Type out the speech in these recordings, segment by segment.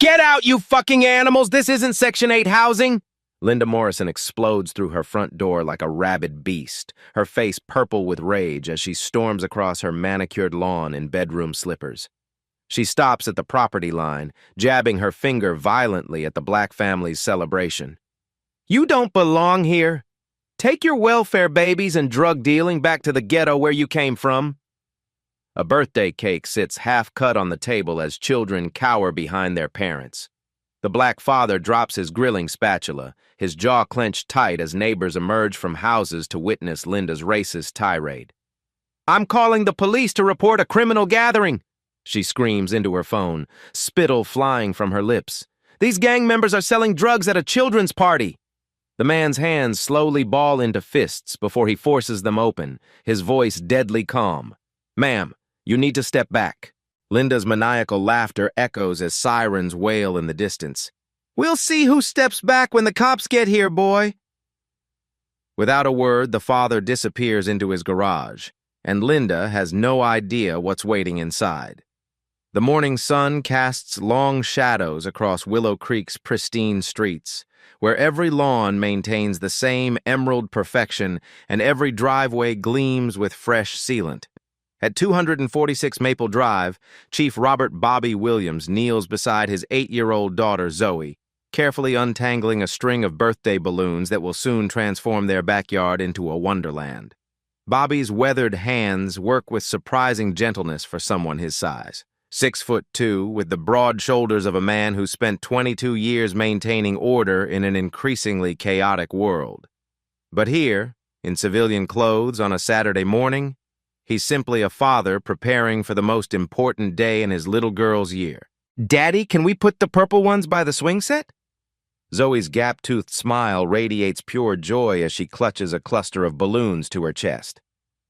Get out, you fucking animals! This isn't Section 8 housing! Linda Morrison explodes through her front door like a rabid beast, her face purple with rage as she storms across her manicured lawn in bedroom slippers. She stops at the property line, jabbing her finger violently at the black family's celebration. You don't belong here. Take your welfare babies and drug dealing back to the ghetto where you came from. A birthday cake sits half-cut on the table as children cower behind their parents. The black father drops his grilling spatula, his jaw clenched tight as neighbors emerge from houses to witness Linda's racist tirade. I'm calling the police to report a criminal gathering, she screams into her phone, spittle flying from her lips. These gang members are selling drugs at a children's party. The man's hands slowly ball into fists before he forces them open, his voice deadly calm. Ma'am, you need to step back. Linda's maniacal laughter echoes as sirens wail in the distance. We'll see who steps back when the cops get here, boy. Without a word, the father disappears into his garage, and Linda has no idea what's waiting inside. The morning sun casts long shadows across Willow Creek's pristine streets, where every lawn maintains the same emerald perfection and every driveway gleams with fresh sealant. At 246 Maple Drive, Chief Robert Bobby Williams kneels beside his 8-year-old daughter, Zoe, carefully untangling a string of birthday balloons that will soon transform their backyard into a wonderland. Bobby's weathered hands work with surprising gentleness for someone his size. 6'2", with the broad shoulders of a man who spent 22 years maintaining order in an increasingly chaotic world. But here, in civilian clothes on a Saturday morning, he's simply a father preparing for the most important day in his little girl's year. Daddy, can we put the purple ones by the swing set? Zoe's gap-toothed smile radiates pure joy as she clutches a cluster of balloons to her chest.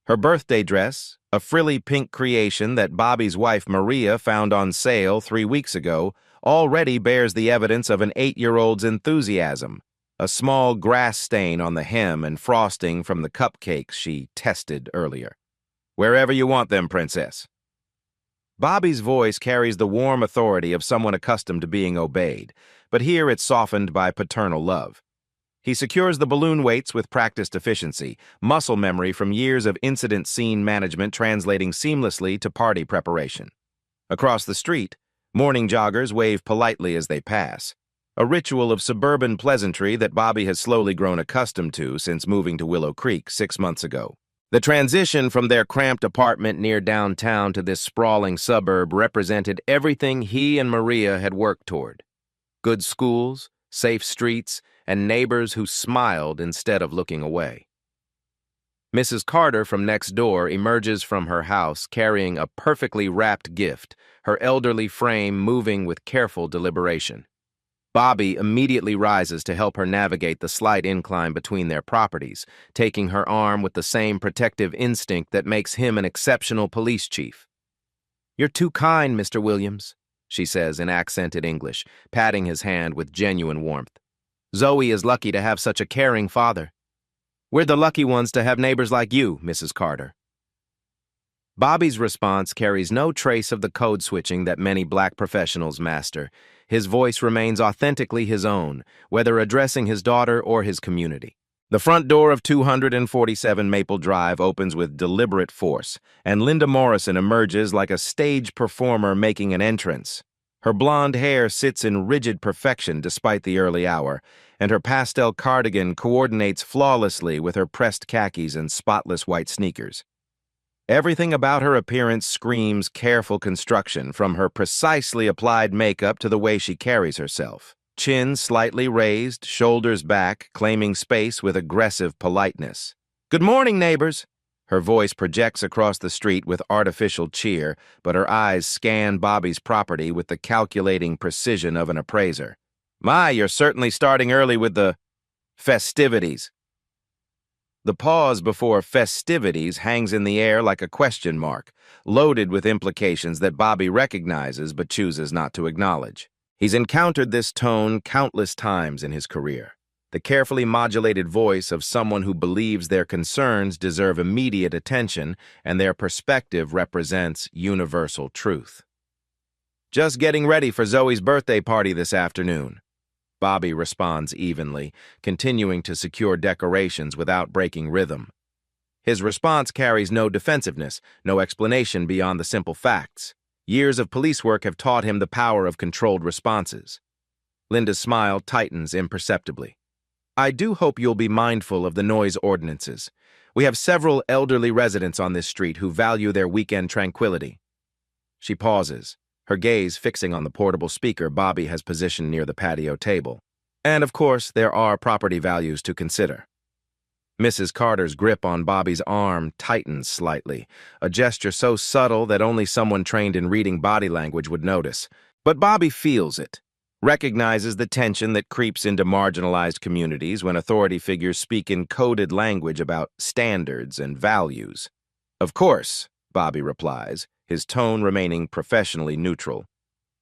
Her birthday dress, a frilly pink creation that Bobby's wife Maria found on sale 3 weeks ago, already bears the evidence of an 8-year-old's enthusiasm, a small grass stain on the hem and frosting from the cupcakes she tested earlier. Wherever you want them, princess. Bobby's voice carries the warm authority of someone accustomed to being obeyed, but here it's softened by paternal love. He secures the balloon weights with practiced efficiency, muscle memory from years of incident scene management translating seamlessly to party preparation. Across the street, morning joggers wave politely as they pass, a ritual of suburban pleasantry that Bobby has slowly grown accustomed to since moving to Willow Creek 6 months ago. The transition from their cramped apartment near downtown to this sprawling suburb represented everything he and Maria had worked toward. Good schools, safe streets, and neighbors who smiled instead of looking away. Mrs. Carter from next door emerges from her house carrying a perfectly wrapped gift, her elderly frame moving with careful deliberation. Bobby immediately rises to help her navigate the slight incline between their properties, taking her arm with the same protective instinct that makes him an exceptional police chief. You're too kind, Mr. Williams, she says in accented English, patting his hand with genuine warmth. Zoe is lucky to have such a caring father. We're the lucky ones to have neighbors like you, Mrs. Carter. Bobby's response carries no trace of the code switching that many black professionals master. His voice remains authentically his own, whether addressing his daughter or his community. The front door of 247 Maple Drive opens with deliberate force, and Linda Morrison emerges like a stage performer making an entrance. Her blonde hair sits in rigid perfection despite the early hour, and her pastel cardigan coordinates flawlessly with her pressed khakis and spotless white sneakers. Everything about her appearance screams careful construction, from her precisely applied makeup to the way she carries herself. Chin slightly raised, shoulders back, claiming space with aggressive politeness. Good morning, neighbors. Her voice projects across the street with artificial cheer, but her eyes scan Bobby's property with the calculating precision of an appraiser. My, you're certainly starting early with the festivities. The pause before festivities hangs in the air like a question mark, loaded with implications that Bobby recognizes but chooses not to acknowledge. He's encountered this tone countless times in his career. The carefully modulated voice of someone who believes their concerns deserve immediate attention and their perspective represents universal truth. Just getting ready for Zoe's birthday party this afternoon. Bobby responds evenly, continuing to secure decorations without breaking rhythm. His response carries no defensiveness, no explanation beyond the simple facts. Years of police work have taught him the power of controlled responses. Linda's smile tightens imperceptibly. I do hope you'll be mindful of the noise ordinances. We have several elderly residents on this street who value their weekend tranquility. She pauses, her gaze fixing on the portable speaker Bobby has positioned near the patio table. And of course, there are property values to consider. Mrs. Carter's grip on Bobby's arm tightens slightly, a gesture so subtle that only someone trained in reading body language would notice. But Bobby feels it, recognizes the tension that creeps into marginalized communities when authority figures speak in coded language about standards and values. Of course, Bobby replies, his tone remaining professionally neutral.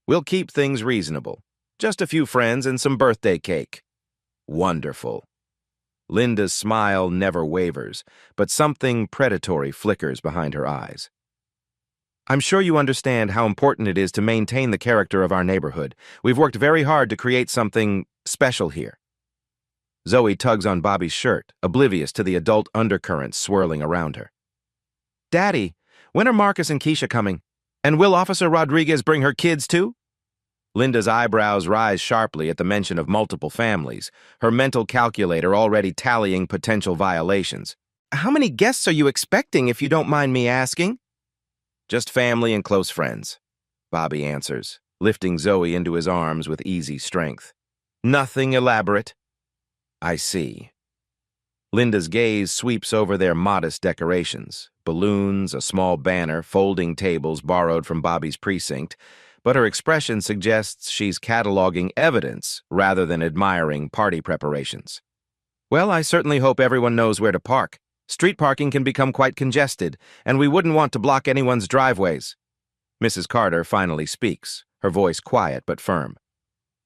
We'll keep things reasonable. Just a few friends and some birthday cake. Wonderful. Linda's smile never wavers, but something predatory flickers behind her eyes. I'm sure you understand how important it is to maintain the character of our neighborhood. We've worked very hard to create something special here. Zoe tugs on Bobby's shirt, oblivious to the adult undercurrents swirling around her. Daddy, when are Marcus and Keisha coming? And will Officer Rodriguez bring her kids too? Linda's eyebrows rise sharply at the mention of multiple families, her mental calculator already tallying potential violations. How many guests are you expecting, if you don't mind me asking? Just family and close friends, Bobby answers, lifting Zoe into his arms with easy strength. Nothing elaborate. I see. Linda's gaze sweeps over their modest decorations, balloons, a small banner, folding tables borrowed from Bobby's precinct, but her expression suggests she's cataloging evidence rather than admiring party preparations. Well, I certainly hope everyone knows where to park. Street parking can become quite congested, and we wouldn't want to block anyone's driveways. Mrs. Carter finally speaks, her voice quiet but firm.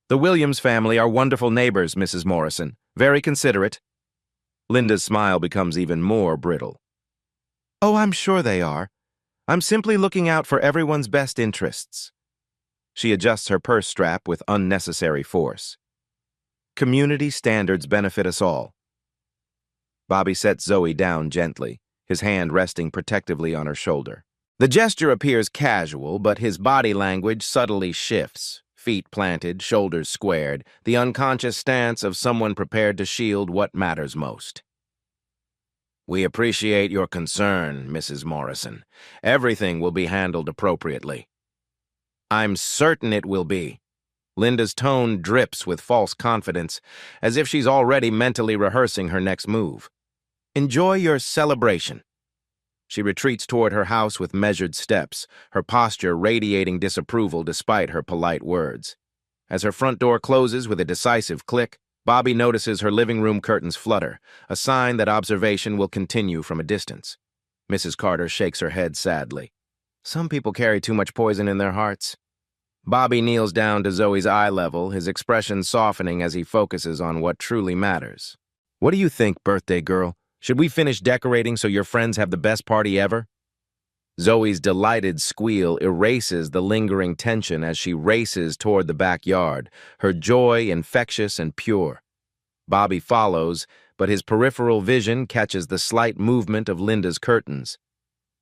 The Williams family are wonderful neighbors, Mrs. Morrison. Very considerate. Linda's smile becomes even more brittle. Oh, I'm sure they are. I'm simply looking out for everyone's best interests. She adjusts her purse strap with unnecessary force. Community standards benefit us all. Bobby sets Zoe down gently, his hand resting protectively on her shoulder. The gesture appears casual, but his body language subtly shifts, feet planted, shoulders squared, the unconscious stance of someone prepared to shield what matters most. We appreciate your concern, Mrs. Morrison. Everything will be handled appropriately. I'm certain it will be. Linda's tone drips with false confidence, as if she's already mentally rehearsing her next move. Enjoy your celebration. She retreats toward her house with measured steps, her posture radiating disapproval despite her polite words. As her front door closes with a decisive click, Bobby notices her living room curtains flutter, a sign that observation will continue from a distance. Mrs. Carter shakes her head sadly. Some people carry too much poison in their hearts. Bobby kneels down to Zoe's eye level, his expression softening as he focuses on what truly matters. What do you think, birthday girl? Should we finish decorating so your friends have the best party ever? Zoe's delighted squeal erases the lingering tension as she races toward the backyard, her joy infectious and pure. Bobby follows, but his peripheral vision catches the slight movement of Linda's curtains.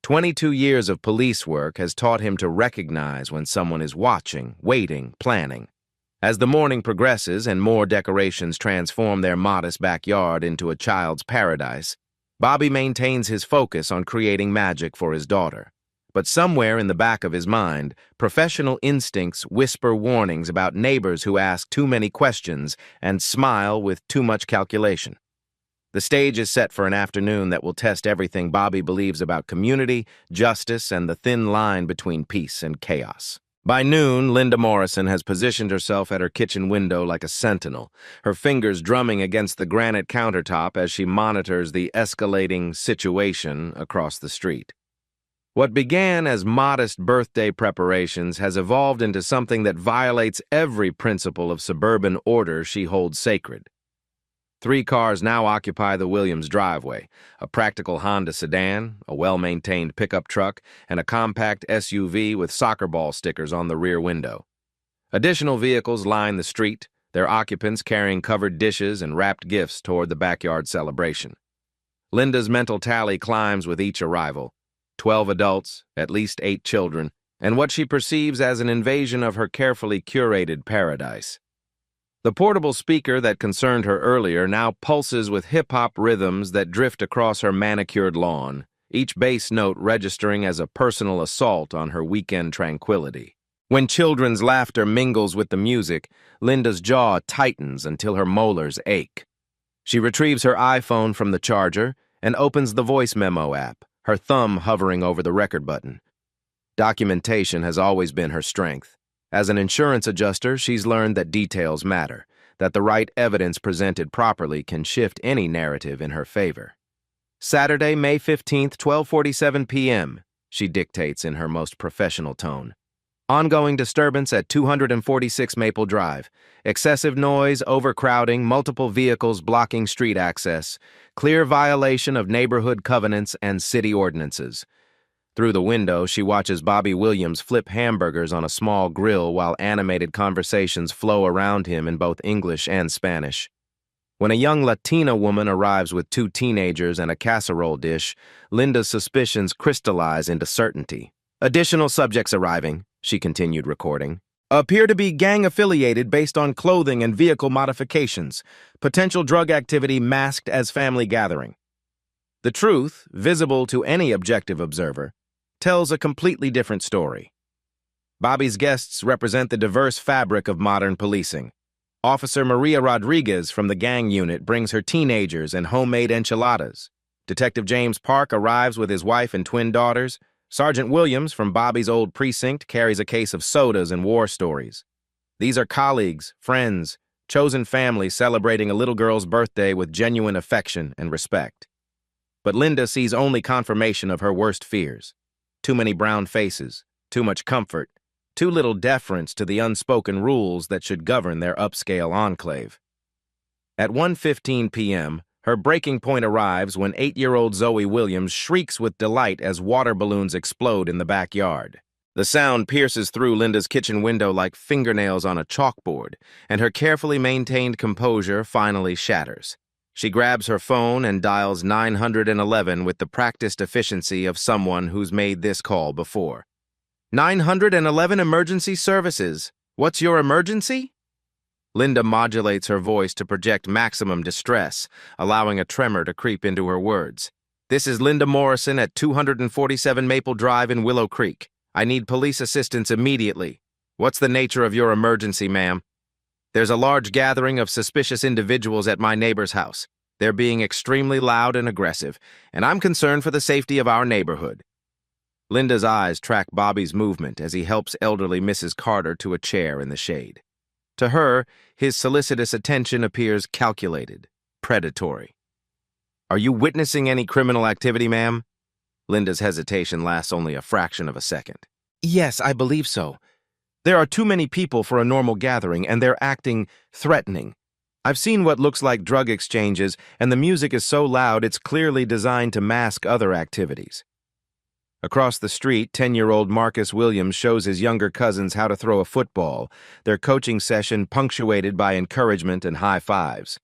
22 years of police work has taught him to recognize when someone is watching, waiting, planning. As the morning progresses and more decorations transform their modest backyard into a child's paradise, Bobby maintains his focus on creating magic for his daughter. But somewhere in the back of his mind, professional instincts whisper warnings about neighbors who ask too many questions and smile with too much calculation. The stage is set for an afternoon that will test everything Bobby believes about community, justice, and the thin line between peace and chaos. By noon, Linda Morrison has positioned herself at her kitchen window like a sentinel, her fingers drumming against the granite countertop as she monitors the escalating situation across the street. What began as modest birthday preparations has evolved into something that violates every principle of suburban order she holds sacred. Three cars now occupy the Williams driveway: a practical Honda sedan, a well-maintained pickup truck, and a compact SUV with soccer ball stickers on the rear window. Additional vehicles line the street, their occupants carrying covered dishes and wrapped gifts toward the backyard celebration. Linda's mental tally climbs with each arrival: 12 adults, at least 8 children, and what she perceives as an invasion of her carefully curated paradise. The portable speaker that concerned her earlier now pulses with hip-hop rhythms that drift across her manicured lawn, each bass note registering as a personal assault on her weekend tranquility. When children's laughter mingles with the music, Linda's jaw tightens until her molars ache. She retrieves her iPhone from the charger and opens the voice memo app, her thumb hovering over the record button. Documentation has always been her strength. As an insurance adjuster, she's learned that details matter, that the right evidence presented properly can shift any narrative in her favor. Saturday, May 15th, 12:47 p.m., she dictates in her most professional tone. Ongoing disturbance at 246 Maple Drive. Excessive noise, overcrowding, multiple vehicles blocking street access. Clear violation of neighborhood covenants and city ordinances. Through the window, she watches Bobby Williams flip hamburgers on a small grill while animated conversations flow around him in both English and Spanish. When a young Latina woman arrives with 2 teenagers and a casserole dish, Linda's suspicions crystallize into certainty. Additional subjects arriving, she continued recording, appear to be gang-affiliated based on clothing and vehicle modifications, potential drug activity masked as family gathering. The truth, visible to any objective observer, tells a completely different story. Bobby's guests represent the diverse fabric of modern policing. Officer Maria Rodriguez from the gang unit brings her teenagers and homemade enchiladas. Detective James Park arrives with his wife and twin daughters. Sergeant Williams from Bobby's old precinct carries a case of sodas and war stories. These are colleagues, friends, chosen family celebrating a little girl's birthday with genuine affection and respect. But Linda sees only confirmation of her worst fears. Too many brown faces, too much comfort, too little deference to the unspoken rules that should govern their upscale enclave. At 1:15 p.m., her breaking point arrives when 8-year-old Zoe Williams shrieks with delight as water balloons explode in the backyard. The sound pierces through Linda's kitchen window like fingernails on a chalkboard, and her carefully maintained composure finally shatters. She grabs her phone and dials 911 with the practiced efficiency of someone who's made this call before. 911 Emergency Services. What's your emergency? Linda modulates her voice to project maximum distress, allowing a tremor to creep into her words. This is Linda Morrison at 247 Maple Drive in Willow Creek. I need police assistance immediately. What's the nature of your emergency, ma'am? There's a large gathering of suspicious individuals at my neighbor's house. They're being extremely loud and aggressive, and I'm concerned for the safety of our neighborhood. Linda's eyes track Bobby's movement as he helps elderly Mrs. Carter to a chair in the shade. To her, his solicitous attention appears calculated, predatory. Are you witnessing any criminal activity, ma'am? Linda's hesitation lasts only a fraction of a second. Yes, I believe so. There are too many people for a normal gathering, and they're acting threatening. I've seen what looks like drug exchanges, and the music is so loud it's clearly designed to mask other activities. Across the street, 10-year-old Marcus Williams shows his younger cousins how to throw a football, their coaching session punctuated by encouragement and high fives.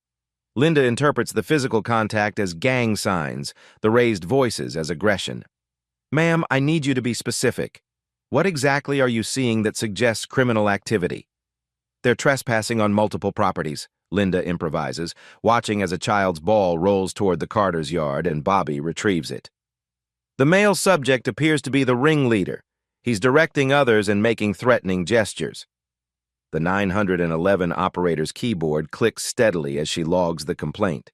Linda interprets the physical contact as gang signs, the raised voices as aggression. Ma'am, I need you to be specific. What exactly are you seeing that suggests criminal activity? They're trespassing on multiple properties, Linda improvises, watching as a child's ball rolls toward the Carter's yard and Bobby retrieves it. The male subject appears to be the ringleader. He's directing others and making threatening gestures. The 911 operator's keyboard clicks steadily as she logs the complaint.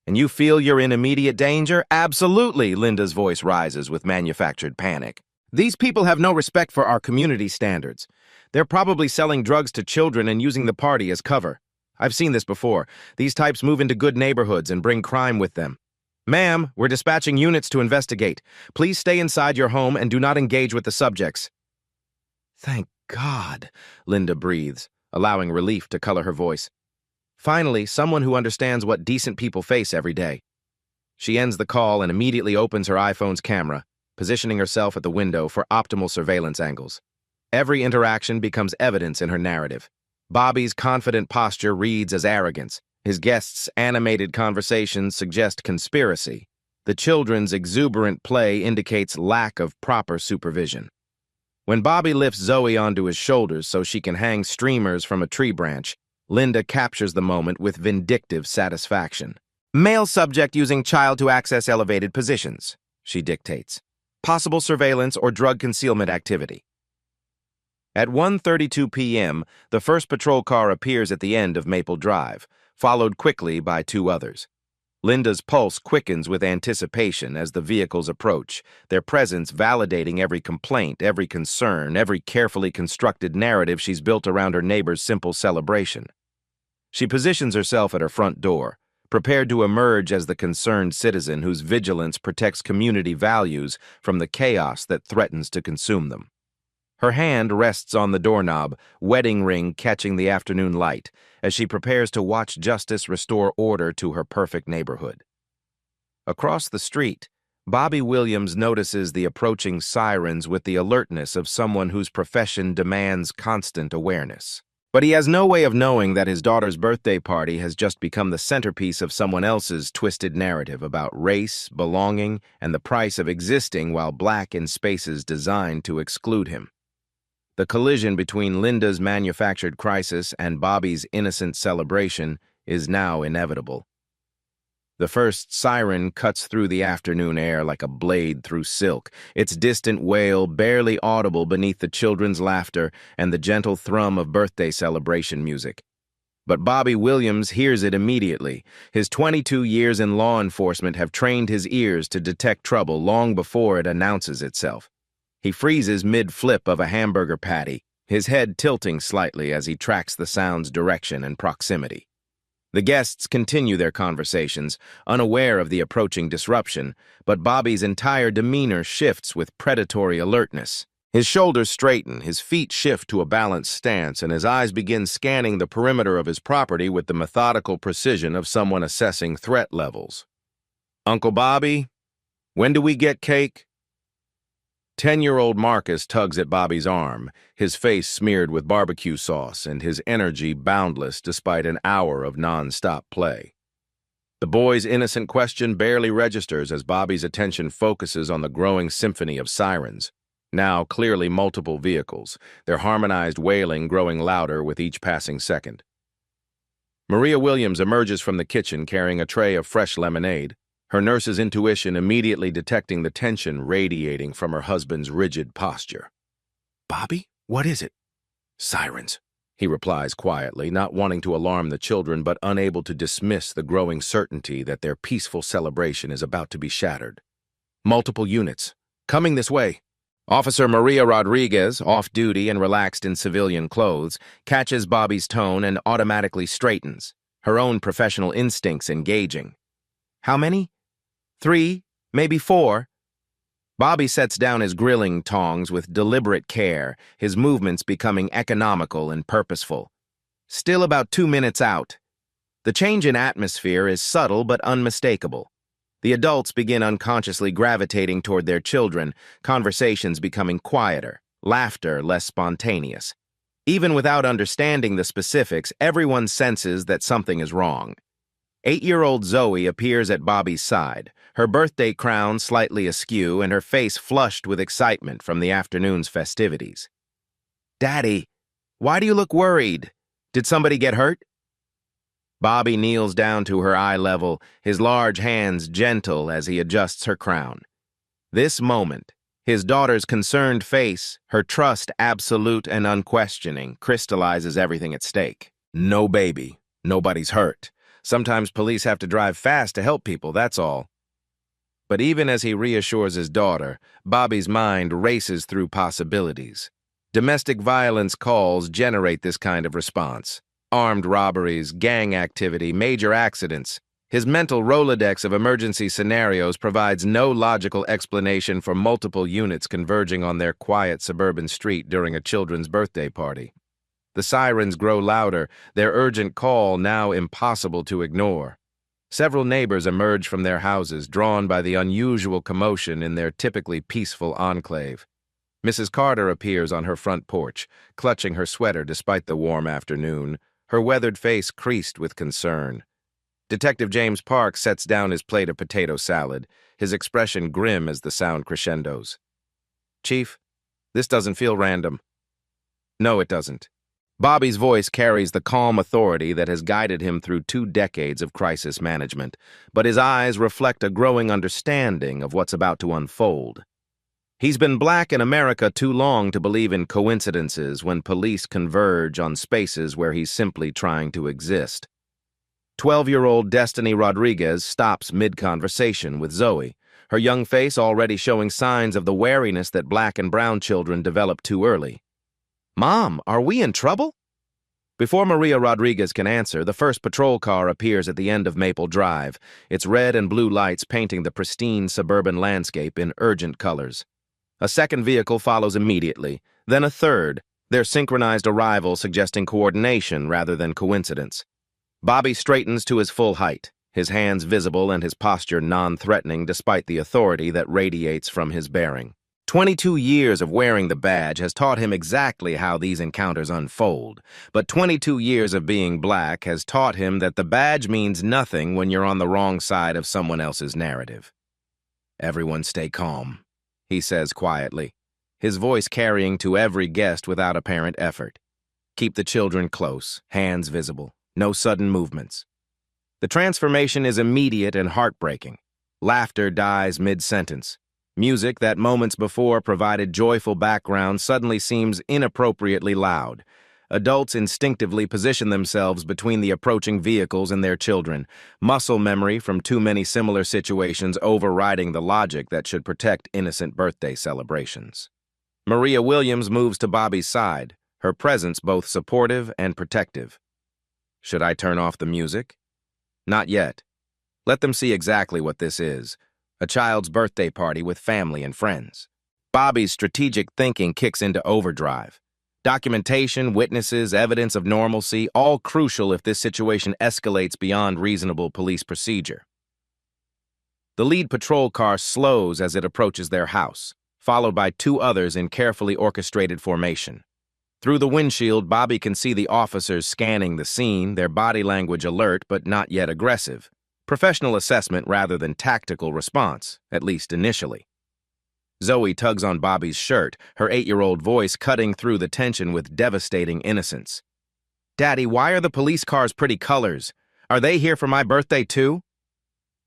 And you feel you're in immediate danger? Absolutely, Linda's voice rises with manufactured panic. These people have no respect for our community standards. They're probably selling drugs to children and using the party as cover. I've seen this before. These types move into good neighborhoods and bring crime with them. Ma'am, we're dispatching units to investigate. Please stay inside your home and do not engage with the subjects. Thank God, Linda breathes, allowing relief to color her voice. Finally, someone who understands what decent people face every day. She ends the call and immediately opens her iPhone's camera, positioning herself at the window for optimal surveillance angles. Every interaction becomes evidence in her narrative. Bobby's confident posture reads as arrogance. His guests' animated conversations suggest conspiracy. The children's exuberant play indicates lack of proper supervision. When Bobby lifts Zoe onto his shoulders so she can hang streamers from a tree branch, Linda captures the moment with vindictive satisfaction. Male subject using child to access elevated positions, she dictates. Possible surveillance or drug concealment activity. At 1:32 p.m., the first patrol car appears at the end of Maple Drive, followed quickly by two others. Linda's pulse quickens with anticipation as the vehicles approach, their presence validating every complaint, every concern, every carefully constructed narrative she's built around her neighbor's simple celebration. She positions herself at her front door, prepared to emerge as the concerned citizen whose vigilance protects community values from the chaos that threatens to consume them. Her hand rests on the doorknob, wedding ring catching the afternoon light, as she prepares to watch justice restore order to her perfect neighborhood. Across the street, Bobby Williams notices the approaching sirens with the alertness of someone whose profession demands constant awareness. But he has no way of knowing that his daughter's birthday party has just become the centerpiece of someone else's twisted narrative about race, belonging, and the price of existing while black in spaces designed to exclude him. The collision between Linda's manufactured crisis and Bobby's innocent celebration is now inevitable. The first siren cuts through the afternoon air like a blade through silk, its distant wail barely audible beneath the children's laughter and the gentle thrum of birthday celebration music. But Bobby Williams hears it immediately. His 22 years in law enforcement have trained his ears to detect trouble long before it announces itself. He freezes mid-flip of a hamburger patty, his head tilting slightly as he tracks the sound's direction and proximity. The guests continue their conversations, unaware of the approaching disruption, but Bobby's entire demeanor shifts with predatory alertness. His shoulders straighten, his feet shift to a balanced stance, and his eyes begin scanning the perimeter of his property with the methodical precision of someone assessing threat levels. "Uncle Bobby, when do we get cake?" 10-year-old Marcus tugs at Bobby's arm, his face smeared with barbecue sauce and his energy boundless despite an hour of non-stop play. The boy's innocent question barely registers as Bobby's attention focuses on the growing symphony of sirens, now clearly multiple vehicles, their harmonized wailing growing louder with each passing second. Maria Williams emerges from the kitchen carrying a tray of fresh lemonade, her nurse's intuition immediately detecting the tension radiating from her husband's rigid posture. "Bobby, what is it?" "Sirens," he replies quietly, not wanting to alarm the children but unable to dismiss the growing certainty that their peaceful celebration is about to be shattered. "Multiple units. Coming this way." Officer Maria Rodriguez, off-duty and relaxed in civilian clothes, catches Bobby's tone and automatically straightens, her own professional instincts engaging. "How many?" "3, maybe 4. Bobby sets down his grilling tongs with deliberate care, his movements becoming economical and purposeful. Still about 2 minutes out. The change in atmosphere is subtle but unmistakable. The adults begin unconsciously gravitating toward their children, conversations becoming quieter, laughter less spontaneous. Even without understanding the specifics, everyone senses that something is wrong. 8-year-old Zoe appears at Bobby's side, her birthday crown slightly askew and her face flushed with excitement from the afternoon's festivities. "Daddy, why do you look worried? Did somebody get hurt?" Bobby kneels down to her eye level, his large hands gentle as he adjusts her crown. This moment, his daughter's concerned face, her trust absolute and unquestioning, crystallizes everything at stake. No baby, nobody's hurt. Sometimes police have to drive fast to help people, that's all. But even as he reassures his daughter, Bobby's mind races through possibilities. Domestic violence calls generate this kind of response. Armed robberies, gang activity, major accidents. His mental Rolodex of emergency scenarios provides no logical explanation for multiple units converging on their quiet suburban street during a children's birthday party. The sirens grow louder, their urgent call now impossible to ignore. Several neighbors emerge from their houses, drawn by the unusual commotion in their typically peaceful enclave. Mrs. Carter appears on her front porch, clutching her sweater despite the warm afternoon, her weathered face creased with concern. Detective James Park sets down his plate of potato salad, his expression grim as the sound crescendos. "Chief, this doesn't feel random." "No, it doesn't." Bobby's voice carries the calm authority that has guided him through 2 decades of crisis management, but his eyes reflect a growing understanding of what's about to unfold. He's been black in America too long to believe in coincidences when police converge on spaces where he's simply trying to exist. 12-year-old Destiny Rodriguez stops mid-conversation with Zoe, her young face already showing signs of the wariness that black and brown children develop too early. "Mom, are we in trouble?" Before Maria Rodriguez can answer, the first patrol car appears at the end of Maple Drive, its red and blue lights painting the pristine suburban landscape in urgent colors. A second vehicle follows immediately, then a third, their synchronized arrival suggesting coordination rather than coincidence. Bobby straightens to his full height, his hands visible and his posture non-threatening despite the authority that radiates from his bearing. 22 years of wearing the badge has taught him exactly how these encounters unfold, but 22 years of being black has taught him that the badge means nothing when you're on the wrong side of someone else's narrative. "Everyone stay calm," he says quietly, his voice carrying to every guest without apparent effort. "Keep the children close, hands visible, no sudden movements." The transformation is immediate and heartbreaking. Laughter dies mid-sentence. Music that moments before provided joyful background suddenly seems inappropriately loud. Adults instinctively position themselves between the approaching vehicles and their children, muscle memory from too many similar situations overriding the logic that should protect innocent birthday celebrations. Maria Williams moves to Bobby's side, her presence both supportive and protective. "Should I turn off the music?" "Not yet. Let them see exactly what this is. A child's birthday party with family and friends." Bobby's strategic thinking kicks into overdrive. Documentation, witnesses, evidence of normalcy, all crucial if this situation escalates beyond reasonable police procedure. The lead patrol car slows as it approaches their house, followed by 2 others in carefully orchestrated formation. Through the windshield, Bobby can see the officers scanning the scene, their body language alert but not yet aggressive. Professional assessment rather than tactical response, at least initially. Zoe tugs on Bobby's shirt, her 8-year-old voice cutting through the tension with devastating innocence. "Daddy, why are the police cars pretty colors? Are they here for my birthday too?"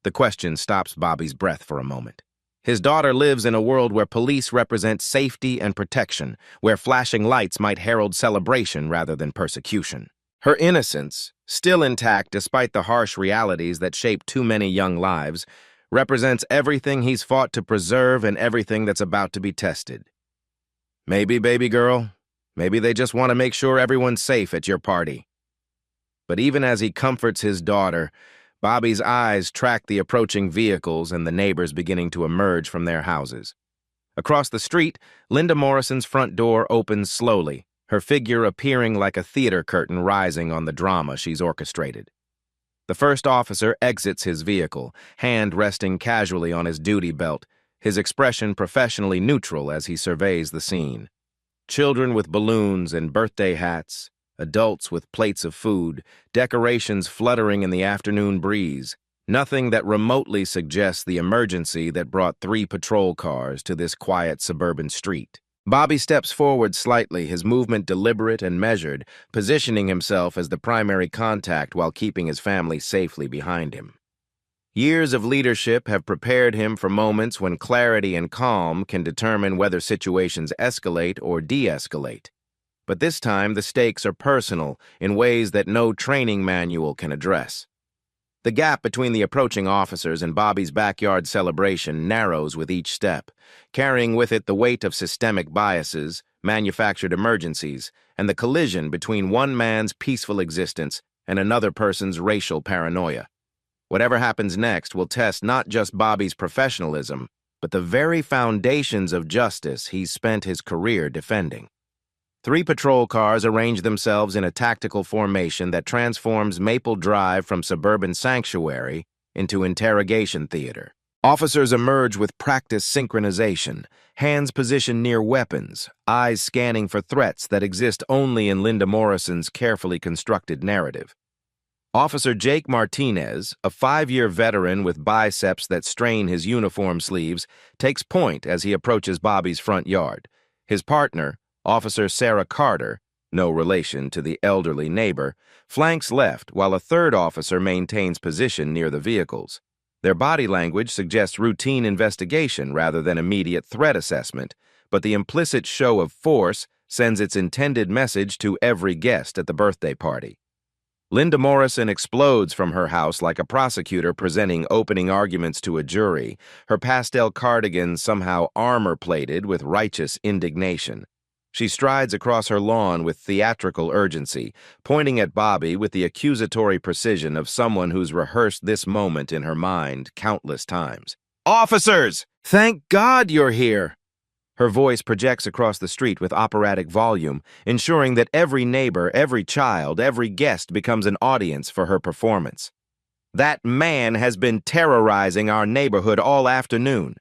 The question stops Bobby's breath for a moment. His daughter lives in a world where police represent safety and protection, where flashing lights might herald celebration rather than persecution. Her innocence, still intact despite the harsh realities that shape too many young lives, represents everything he's fought to preserve and everything that's about to be tested. "Maybe, baby girl, maybe they just want to make sure everyone's safe at your party." But even as he comforts his daughter, Bobby's eyes track the approaching vehicles and the neighbors beginning to emerge from their houses. Across the street, Linda Morrison's front door opens slowly, her figure appearing like a theater curtain rising on the drama she's orchestrated. The first officer exits his vehicle, hand resting casually on his duty belt, his expression professionally neutral as he surveys the scene. Children with balloons and birthday hats, adults with plates of food, decorations fluttering in the afternoon breeze, nothing that remotely suggests the emergency that brought 3 patrol cars to this quiet suburban street. Bobby steps forward slightly, his movement deliberate and measured, positioning himself as the primary contact while keeping his family safely behind him. Years of leadership have prepared him for moments when clarity and calm can determine whether situations escalate or de-escalate. But this time, the stakes are personal in ways that no training manual can address. The gap between the approaching officers and Bobby's backyard celebration narrows with each step, carrying with it the weight of systemic biases, manufactured emergencies, and the collision between one man's peaceful existence and another person's racial paranoia. Whatever happens next will test not just Bobby's professionalism, but the very foundations of justice he's spent his career defending. 3 patrol cars arrange themselves in a tactical formation that transforms Maple Drive from suburban sanctuary into interrogation theater. Officers emerge with practiced synchronization, hands positioned near weapons, eyes scanning for threats that exist only in Linda Morrison's carefully constructed narrative. Officer Jake Martinez, a 5-year veteran with biceps that strain his uniform sleeves, takes point as he approaches Bobby's front yard. His partner, Officer Sarah Carter, no relation to the elderly neighbor, flanks left while a third officer maintains position near the vehicles. Their body language suggests routine investigation rather than immediate threat assessment, but the implicit show of force sends its intended message to every guest at the birthday party. Linda Morrison explodes from her house like a prosecutor presenting opening arguments to a jury, her pastel cardigan somehow armor-plated with righteous indignation. She strides across her lawn with theatrical urgency, pointing at Bobby with the accusatory precision of someone who's rehearsed this moment in her mind countless times. "Officers! Thank God you're here!" Her voice projects across the street with operatic volume, ensuring that every neighbor, every child, every guest becomes an audience for her performance. "That man has been terrorizing our neighborhood all afternoon."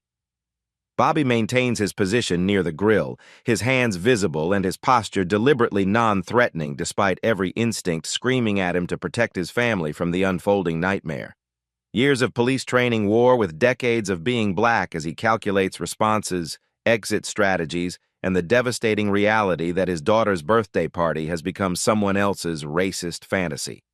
Bobby maintains his position near the grill, his hands visible and his posture deliberately non-threatening despite every instinct screaming at him to protect his family from the unfolding nightmare. Years of police training war with decades of being black as he calculates responses, exit strategies, and the devastating reality that his daughter's birthday party has become someone else's racist fantasy.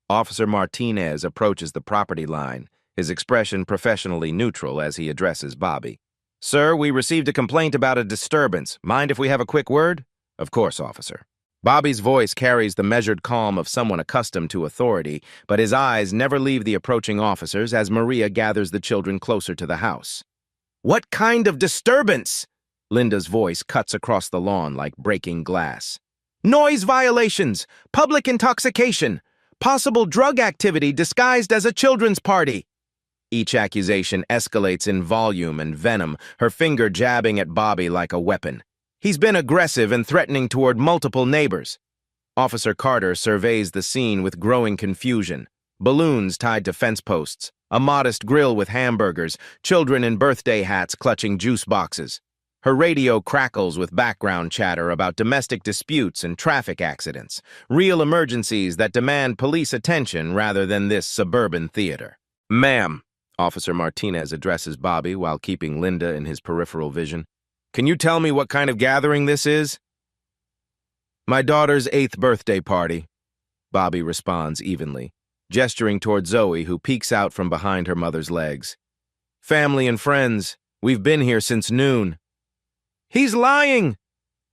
Officer Martinez approaches the property line, his expression professionally neutral as he addresses Bobby. "Sir, we received a complaint about a disturbance. Mind if we have a quick word?" "Of course, officer." Bobby's voice carries the measured calm of someone accustomed to authority, but his eyes never leave the approaching officers as Maria gathers the children closer to the house. "What kind of disturbance?" Linda's voice cuts across the lawn like breaking glass. "Noise violations, public intoxication, possible drug activity disguised as a children's party." Each accusation escalates in volume and venom, her finger jabbing at Bobby like a weapon. "He's been aggressive and threatening toward multiple neighbors." Officer Carter surveys the scene with growing confusion. Balloons tied to fence posts, a modest grill with hamburgers, children in birthday hats clutching juice boxes. Her radio crackles with background chatter about domestic disputes and traffic accidents, real emergencies that demand police attention rather than this suburban theater. "Ma'am," Officer Martinez addresses Bobby while keeping Linda in his peripheral vision, "can you tell me what kind of gathering this is?" "My daughter's 8th birthday party," Bobby responds evenly, gesturing toward Zoe, who peeks out from behind her mother's legs. "Family and friends. We've been here since noon." "He's lying!"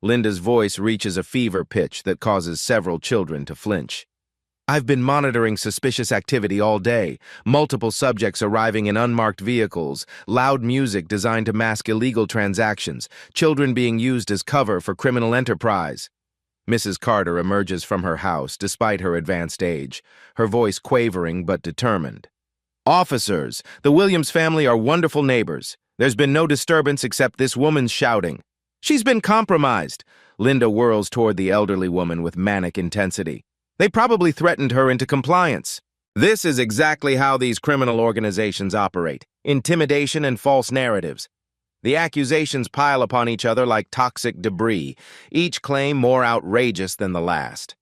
Linda's voice reaches a fever pitch that causes several children to flinch. "I've been monitoring suspicious activity all day, multiple subjects arriving in unmarked vehicles, loud music designed to mask illegal transactions, children being used as cover for criminal enterprise." Mrs. Carter emerges from her house despite her advanced age, her voice quavering but determined. "Officers, the Williams family are wonderful neighbors. There's been no disturbance except this woman's shouting. She's been compromised." Linda whirls toward the elderly woman with manic intensity. "They probably threatened her into compliance." This is exactly how these criminal organizations operate: intimidation and false narratives. The accusations pile upon each other like toxic debris, each claim more outrageous than the last.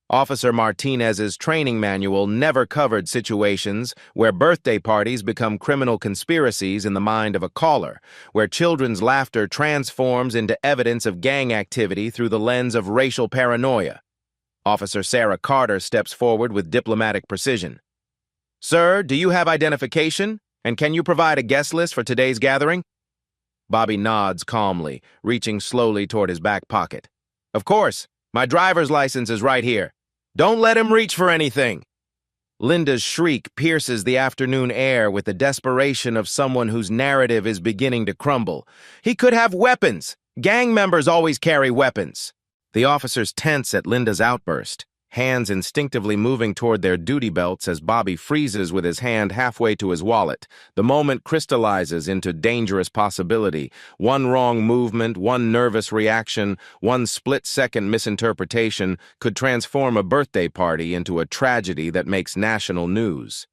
Officer Martinez's training manual never covered situations where birthday parties become criminal conspiracies in the mind of a caller, where children's laughter transforms into evidence of gang activity through the lens of racial paranoia. Officer Sarah Carter steps forward with diplomatic precision. "Sir, do you have identification? And can you provide a guest list for today's gathering?" Bobby nods calmly, reaching slowly toward his back pocket. "Of course, my driver's license is right here. Don't let him reach for anything." Linda's shriek pierces the afternoon air with the desperation of someone whose narrative is beginning to crumble. "He could have weapons. Gang members always carry weapons." The officers tense at Linda's outburst, hands instinctively moving toward their duty belts as Bobby freezes with his hand halfway to his wallet. The moment crystallizes into dangerous possibility. One wrong movement, one nervous reaction, one split-second misinterpretation could transform a birthday party into a tragedy that makes national news.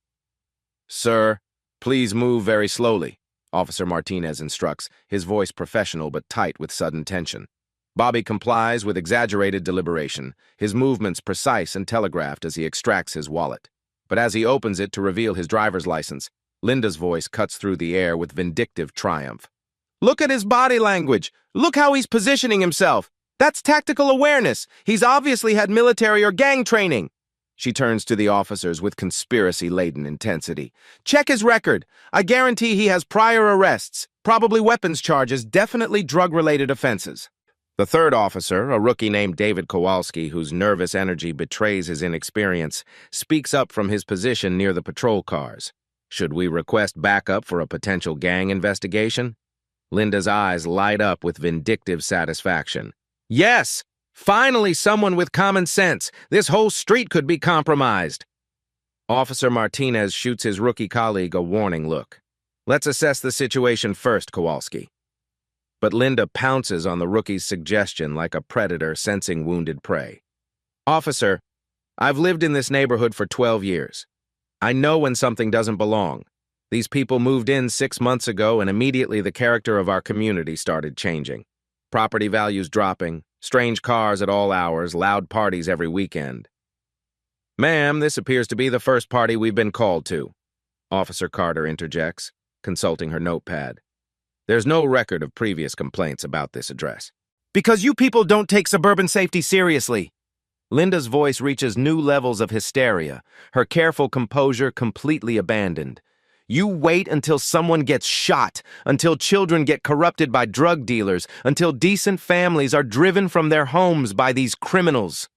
"Sir, please move very slowly," Officer Martinez instructs, his voice professional but tight with sudden tension. Bobby complies with exaggerated deliberation, his movements precise and telegraphed as he extracts his wallet. But as he opens it to reveal his driver's license, Linda's voice cuts through the air with vindictive triumph. "Look at his body language! Look how he's positioning himself! That's tactical awareness! He's obviously had military or gang training!" She turns to the officers with conspiracy-laden intensity. "Check his record! I guarantee he has prior arrests, probably weapons charges, definitely drug-related offenses." The third officer, a rookie named David Kowalski, whose nervous energy betrays his inexperience, speaks up from his position near the patrol cars. "Should we request backup for a potential gang investigation?" Linda's eyes light up with vindictive satisfaction. "Yes! Finally someone with common sense! This whole street could be compromised!" Officer Martinez shoots his rookie colleague a warning look. "Let's assess the situation first, Kowalski." But Linda pounces on the rookie's suggestion like a predator sensing wounded prey. "Officer, I've lived in this neighborhood for 12 years. I know when something doesn't belong. These people moved in 6 months ago and immediately the character of our community started changing. Property values dropping, strange cars at all hours, loud parties every weekend." "Ma'am, this appears to be the first party we've been called to," Officer Carter interjects, consulting her notepad. "There's no record of previous complaints about this address." "Because you people don't take suburban safety seriously." Linda's voice reaches new levels of hysteria, her careful composure completely abandoned. "You wait until someone gets shot, until children get corrupted by drug dealers, until decent families are driven from their homes by these criminals."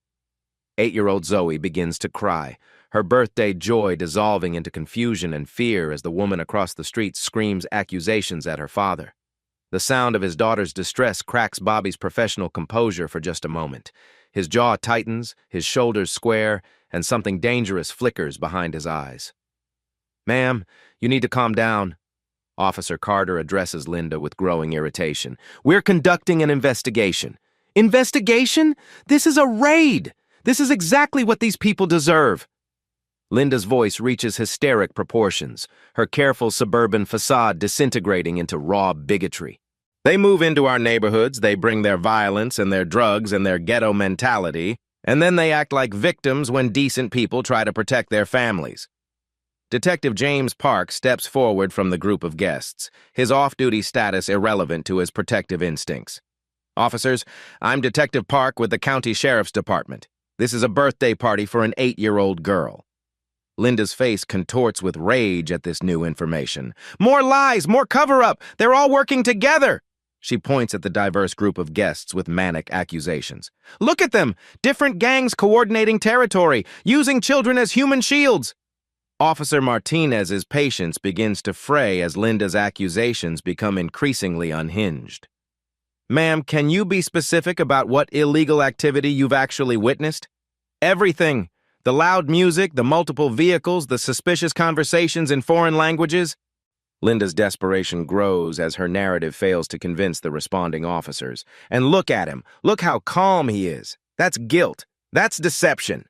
8-year-old Zoe begins to cry, her birthday joy dissolving into confusion and fear as the woman across the street screams accusations at her father. The sound of his daughter's distress cracks Bobby's professional composure for just a moment. His jaw tightens, his shoulders square, and something dangerous flickers behind his eyes. "Ma'am, you need to calm down." Officer Carter addresses Linda with growing irritation. "We're conducting an investigation." "Investigation? This is a raid! This is exactly what these people deserve." Linda's voice reaches hysteric proportions, her careful suburban facade disintegrating into raw bigotry. "They move into our neighborhoods, they bring their violence and their drugs and their ghetto mentality, and then they act like victims when decent people try to protect their families." Detective James Park steps forward from the group of guests, his off-duty status irrelevant to his protective instincts. "Officers, I'm Detective Park with the County Sheriff's Department. This is a birthday party for an 8-year-old girl." Linda's face contorts with rage at this new information. "More lies, more cover-up! They're all working together!" She points at the diverse group of guests with manic accusations. "Look at them! Different gangs coordinating territory, using children as human shields!" Officer Martinez's patience begins to fray as Linda's accusations become increasingly unhinged. "Ma'am, can you be specific about what illegal activity you've actually witnessed?" "Everything. The loud music, the multiple vehicles, the suspicious conversations in foreign languages." Linda's desperation grows as her narrative fails to convince the responding officers. "And look at him. Look how calm he is. That's guilt. That's deception."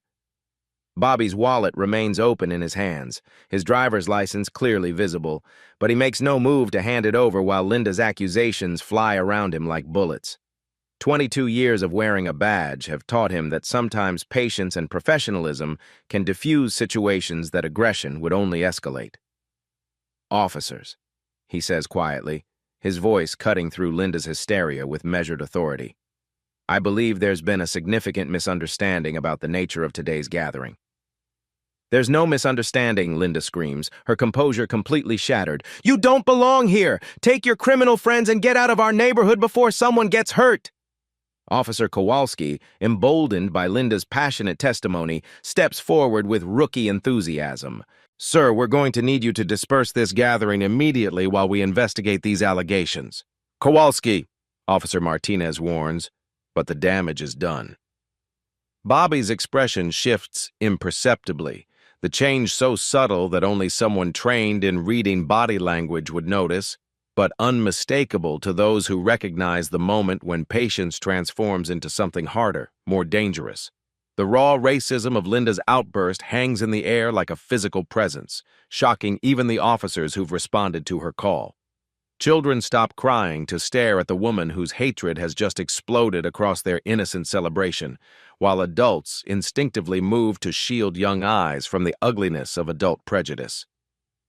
Bobby's wallet remains open in his hands, his driver's license clearly visible, but he makes no move to hand it over while Linda's accusations fly around him like bullets. 22 years of wearing a badge have taught him that sometimes patience and professionalism can diffuse situations that aggression would only escalate. "Officers," he says quietly, his voice cutting through Linda's hysteria with measured authority. "I believe there's been a significant misunderstanding about the nature of today's gathering." "There's no misunderstanding," Linda screams, her composure completely shattered. "You don't belong here! Take your criminal friends and get out of our neighborhood before someone gets hurt!" Officer Kowalski, emboldened by Linda's passionate testimony, steps forward with rookie enthusiasm. "Sir, we're going to need you to disperse this gathering immediately while we investigate these allegations." "Kowalski," Officer Martinez warns, but the damage is done. Bobby's expression shifts imperceptibly, the change so subtle that only someone trained in reading body language would notice, but unmistakable to those who recognize the moment when patience transforms into something harder, more dangerous. The raw racism of Linda's outburst hangs in the air like a physical presence, shocking even the officers who've responded to her call. Children stop crying to stare at the woman whose hatred has just exploded across their innocent celebration, while adults instinctively move to shield young eyes from the ugliness of adult prejudice.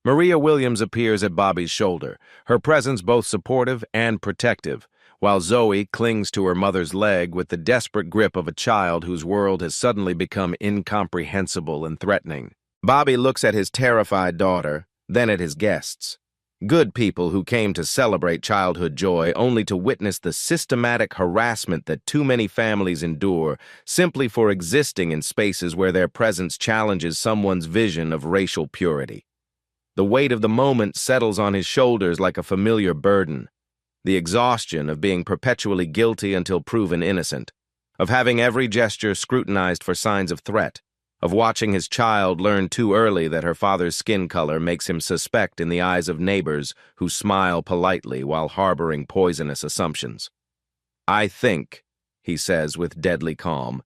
Maria Williams appears at Bobby's shoulder, her presence both supportive and protective, while Zoe clings to her mother's leg with the desperate grip of a child whose world has suddenly become incomprehensible and threatening. Bobby looks at his terrified daughter, then at his guests. Good people who came to celebrate childhood joy only to witness the systematic harassment that too many families endure simply for existing in spaces where their presence challenges someone's vision of racial purity. The weight of the moment settles on his shoulders like a familiar burden, the exhaustion of being perpetually guilty until proven innocent, of having every gesture scrutinized for signs of threat, of watching his child learn too early that her father's skin color makes him suspect in the eyes of neighbors who smile politely while harboring poisonous assumptions. "I think," he says with deadly calm,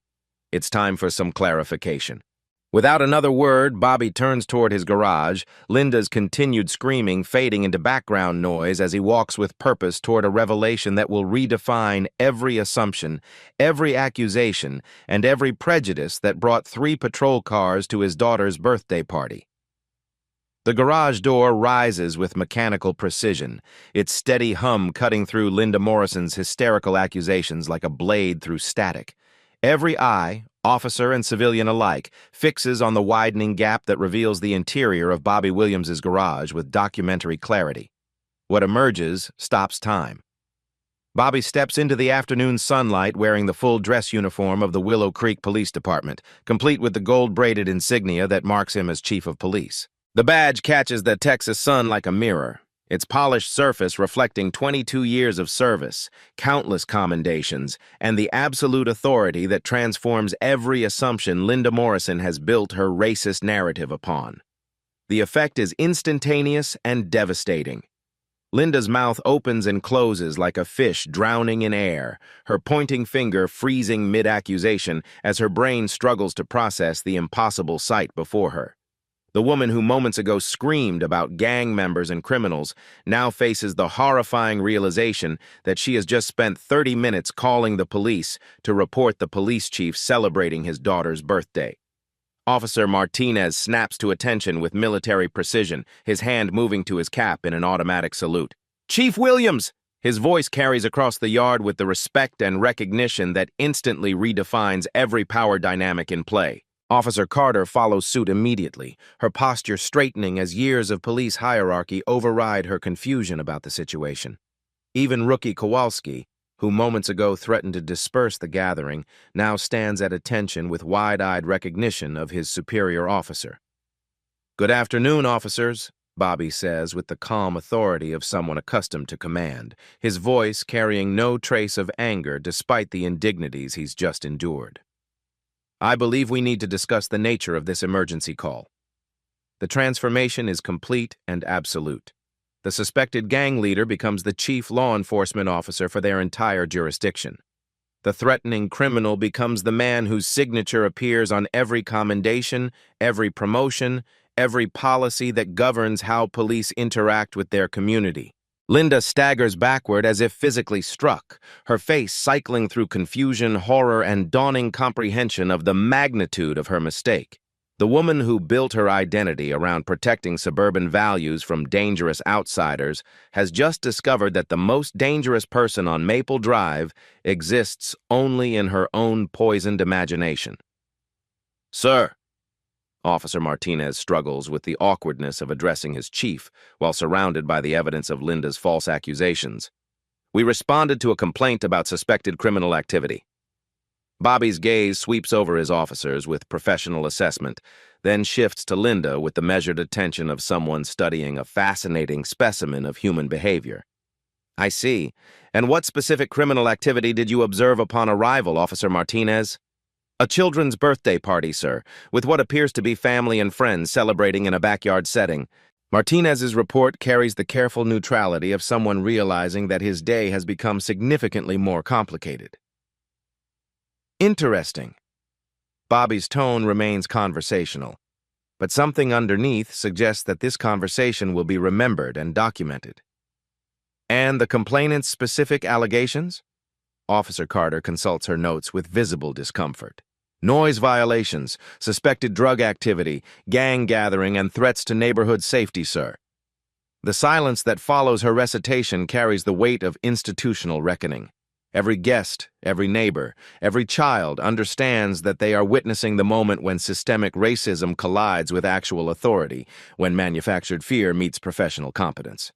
"it's time for some clarification." Without another word, Bobby turns toward his garage, Linda's continued screaming fading into background noise as he walks with purpose toward a revelation that will redefine every assumption, every accusation, and every prejudice that brought 3 patrol cars to his daughter's birthday party. The garage door rises with mechanical precision, its steady hum cutting through Linda Morrison's hysterical accusations like a blade through static. Every eye, officer and civilian alike, fixes on the widening gap that reveals the interior of Bobby Williams's garage with documentary clarity. What emerges stops time. Bobby steps into the afternoon sunlight wearing the full dress uniform of the Willow Creek Police Department, complete with the gold-braided insignia that marks him as chief of police. The badge catches the Texas sun like a mirror, its polished surface reflecting 22 years of service, countless commendations, and the absolute authority that transforms every assumption Linda Morrison has built her racist narrative upon. The effect is instantaneous and devastating. Linda's mouth opens and closes like a fish drowning in air, her pointing finger freezing mid-accusation as her brain struggles to process the impossible sight before her. The woman who moments ago screamed about gang members and criminals now faces the horrifying realization that she has just spent 30 minutes calling the police to report the police chief celebrating his daughter's birthday. Officer Martinez snaps to attention with military precision, his hand moving to his cap in an automatic salute. "Chief Williams!" His voice carries across the yard with the respect and recognition that instantly redefines every power dynamic in play. Officer Carter follows suit immediately, her posture straightening as years of police hierarchy override her confusion about the situation. Even Rookie Kowalski, who moments ago threatened to disperse the gathering, now stands at attention with wide-eyed recognition of his superior officer. "Good afternoon, officers," Bobby says with the calm authority of someone accustomed to command, his voice carrying no trace of anger despite the indignities he's just endured. "I believe we need to discuss the nature of this emergency call. The transformation is complete and absolute. The suspected gang leader becomes the chief law enforcement officer for their entire jurisdiction. The threatening criminal becomes the man whose signature appears on every commendation, every promotion, every policy that governs how police interact with their community." Linda staggers backward as if physically struck, her face cycling through confusion, horror, and dawning comprehension of the magnitude of her mistake. The woman who built her identity around protecting suburban values from dangerous outsiders has just discovered that the most dangerous person on Maple Drive exists only in her own poisoned imagination. "Sir," Officer Martinez struggles with the awkwardness of addressing his chief while surrounded by the evidence of Linda's false accusations. "We responded to a complaint about suspected criminal activity." Bobby's gaze sweeps over his officers with professional assessment, then shifts to Linda with the measured attention of someone studying a fascinating specimen of human behavior. "I see. And what specific criminal activity did you observe upon arrival, Officer Martinez?" A children's birthday party, sir, with what appears to be family and friends celebrating in a backyard setting. Martinez's report carries the careful neutrality of someone realizing that his day has become significantly more complicated. Interesting. Bobby's tone remains conversational, but something underneath suggests that this conversation will be remembered and documented. And the complainant's specific allegations? Officer Carter consults her notes with visible discomfort. Noise violations, suspected drug activity, gang gathering, and threats to neighborhood safety, sir. The silence that follows her recitation carries the weight of institutional reckoning. Every guest, every neighbor, every child understands that they are witnessing the moment when systemic racism collides with actual authority, when manufactured fear meets professional competence.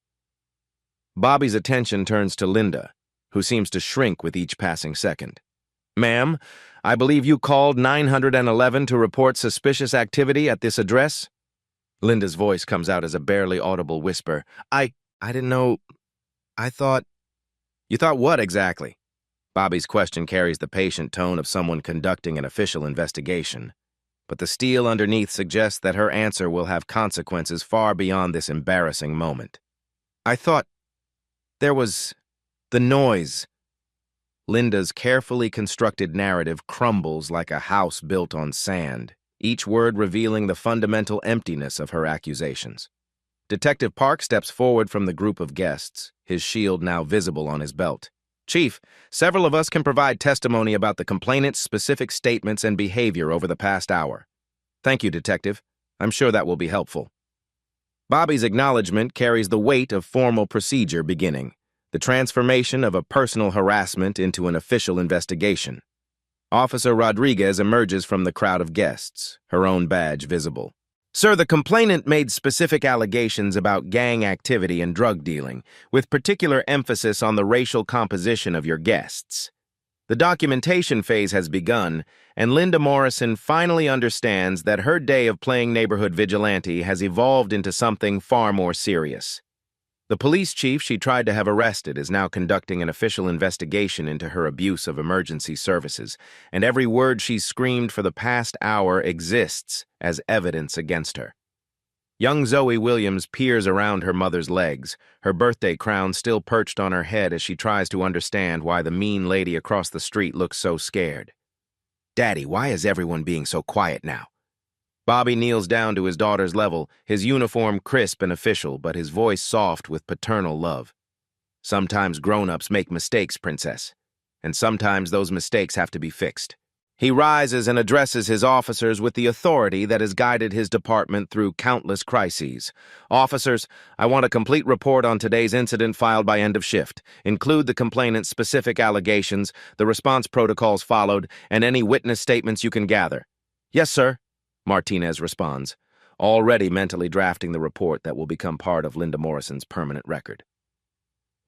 Bobby's attention turns to Linda, who seems to shrink with each passing second. Ma'am, I believe you called 911 to report suspicious activity at this address? Linda's voice comes out as a barely audible whisper. I didn't know. I thought. You thought what exactly? Bobby's question carries the patient tone of someone conducting an official investigation, but the steel underneath suggests that her answer will have consequences far beyond this embarrassing moment. I thought there was the noise. Linda's carefully constructed narrative crumbles like a house built on sand, each word revealing the fundamental emptiness of her accusations. Detective Park steps forward from the group of guests, his shield now visible on his belt. Chief, several of us can provide testimony about the complainant's specific statements and behavior over the past hour. Thank you, Detective. I'm sure that will be helpful. Bobby's acknowledgement carries the weight of formal procedure beginning, the transformation of a personal harassment into an official investigation. Officer Rodriguez emerges from the crowd of guests, her own badge visible. Sir, the complainant made specific allegations about gang activity and drug dealing, with particular emphasis on the racial composition of your guests. The documentation phase has begun, and Linda Morrison finally understands that her day of playing neighborhood vigilante has evolved into something far more serious. The police chief she tried to have arrested is now conducting an official investigation into her abuse of emergency services, and every word she's screamed for the past hour exists as evidence against her. Young Zoe Williams peers around her mother's legs, her birthday crown still perched on her head as she tries to understand why the mean lady across the street looks so scared. Daddy, why is everyone being so quiet now? Bobby kneels down to his daughter's level, his uniform crisp and official, but his voice soft with paternal love. Sometimes grown-ups make mistakes, Princess, and sometimes those mistakes have to be fixed. He rises and addresses his officers with the authority that has guided his department through countless crises. Officers, I want a complete report on today's incident filed by end of shift. Include the complainant's specific allegations, the response protocols followed, and any witness statements you can gather. Yes, sir. Martinez responds, already mentally drafting the report that will become part of Linda Morrison's permanent record.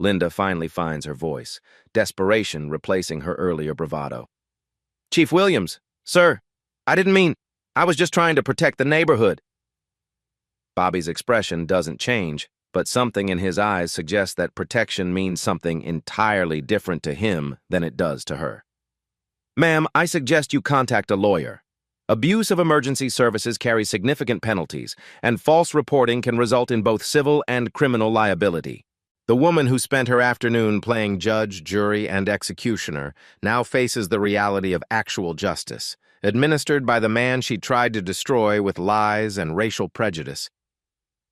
Linda finally finds her voice, desperation replacing her earlier bravado. Chief Williams, sir, I didn't mean, I was just trying to protect the neighborhood. Bobby's expression doesn't change, but something in his eyes suggests that protection means something entirely different to him than it does to her. Ma'am, I suggest you contact a lawyer. Abuse of emergency services carries significant penalties, and false reporting can result in both civil and criminal liability. The woman who spent her afternoon playing judge, jury, and executioner now faces the reality of actual justice, administered by the man she tried to destroy with lies and racial prejudice.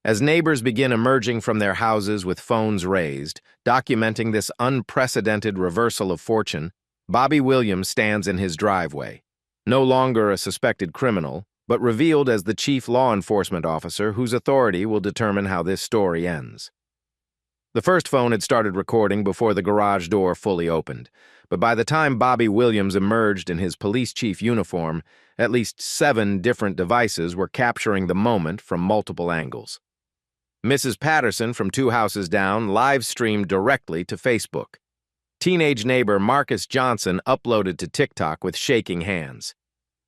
As neighbors begin emerging from their houses with phones raised, documenting this unprecedented reversal of fortune, Bobby Williams stands in his driveway. No longer a suspected criminal, but revealed as the chief law enforcement officer whose authority will determine how this story ends. The first phone had started recording before the garage door fully opened, but by the time Bobby Williams emerged in his police chief uniform, at least 7 different devices were capturing the moment from multiple angles. Mrs. Patterson from 2 houses down live-streamed directly to Facebook. Teenage neighbor Marcus Johnson uploaded to TikTok with shaking hands.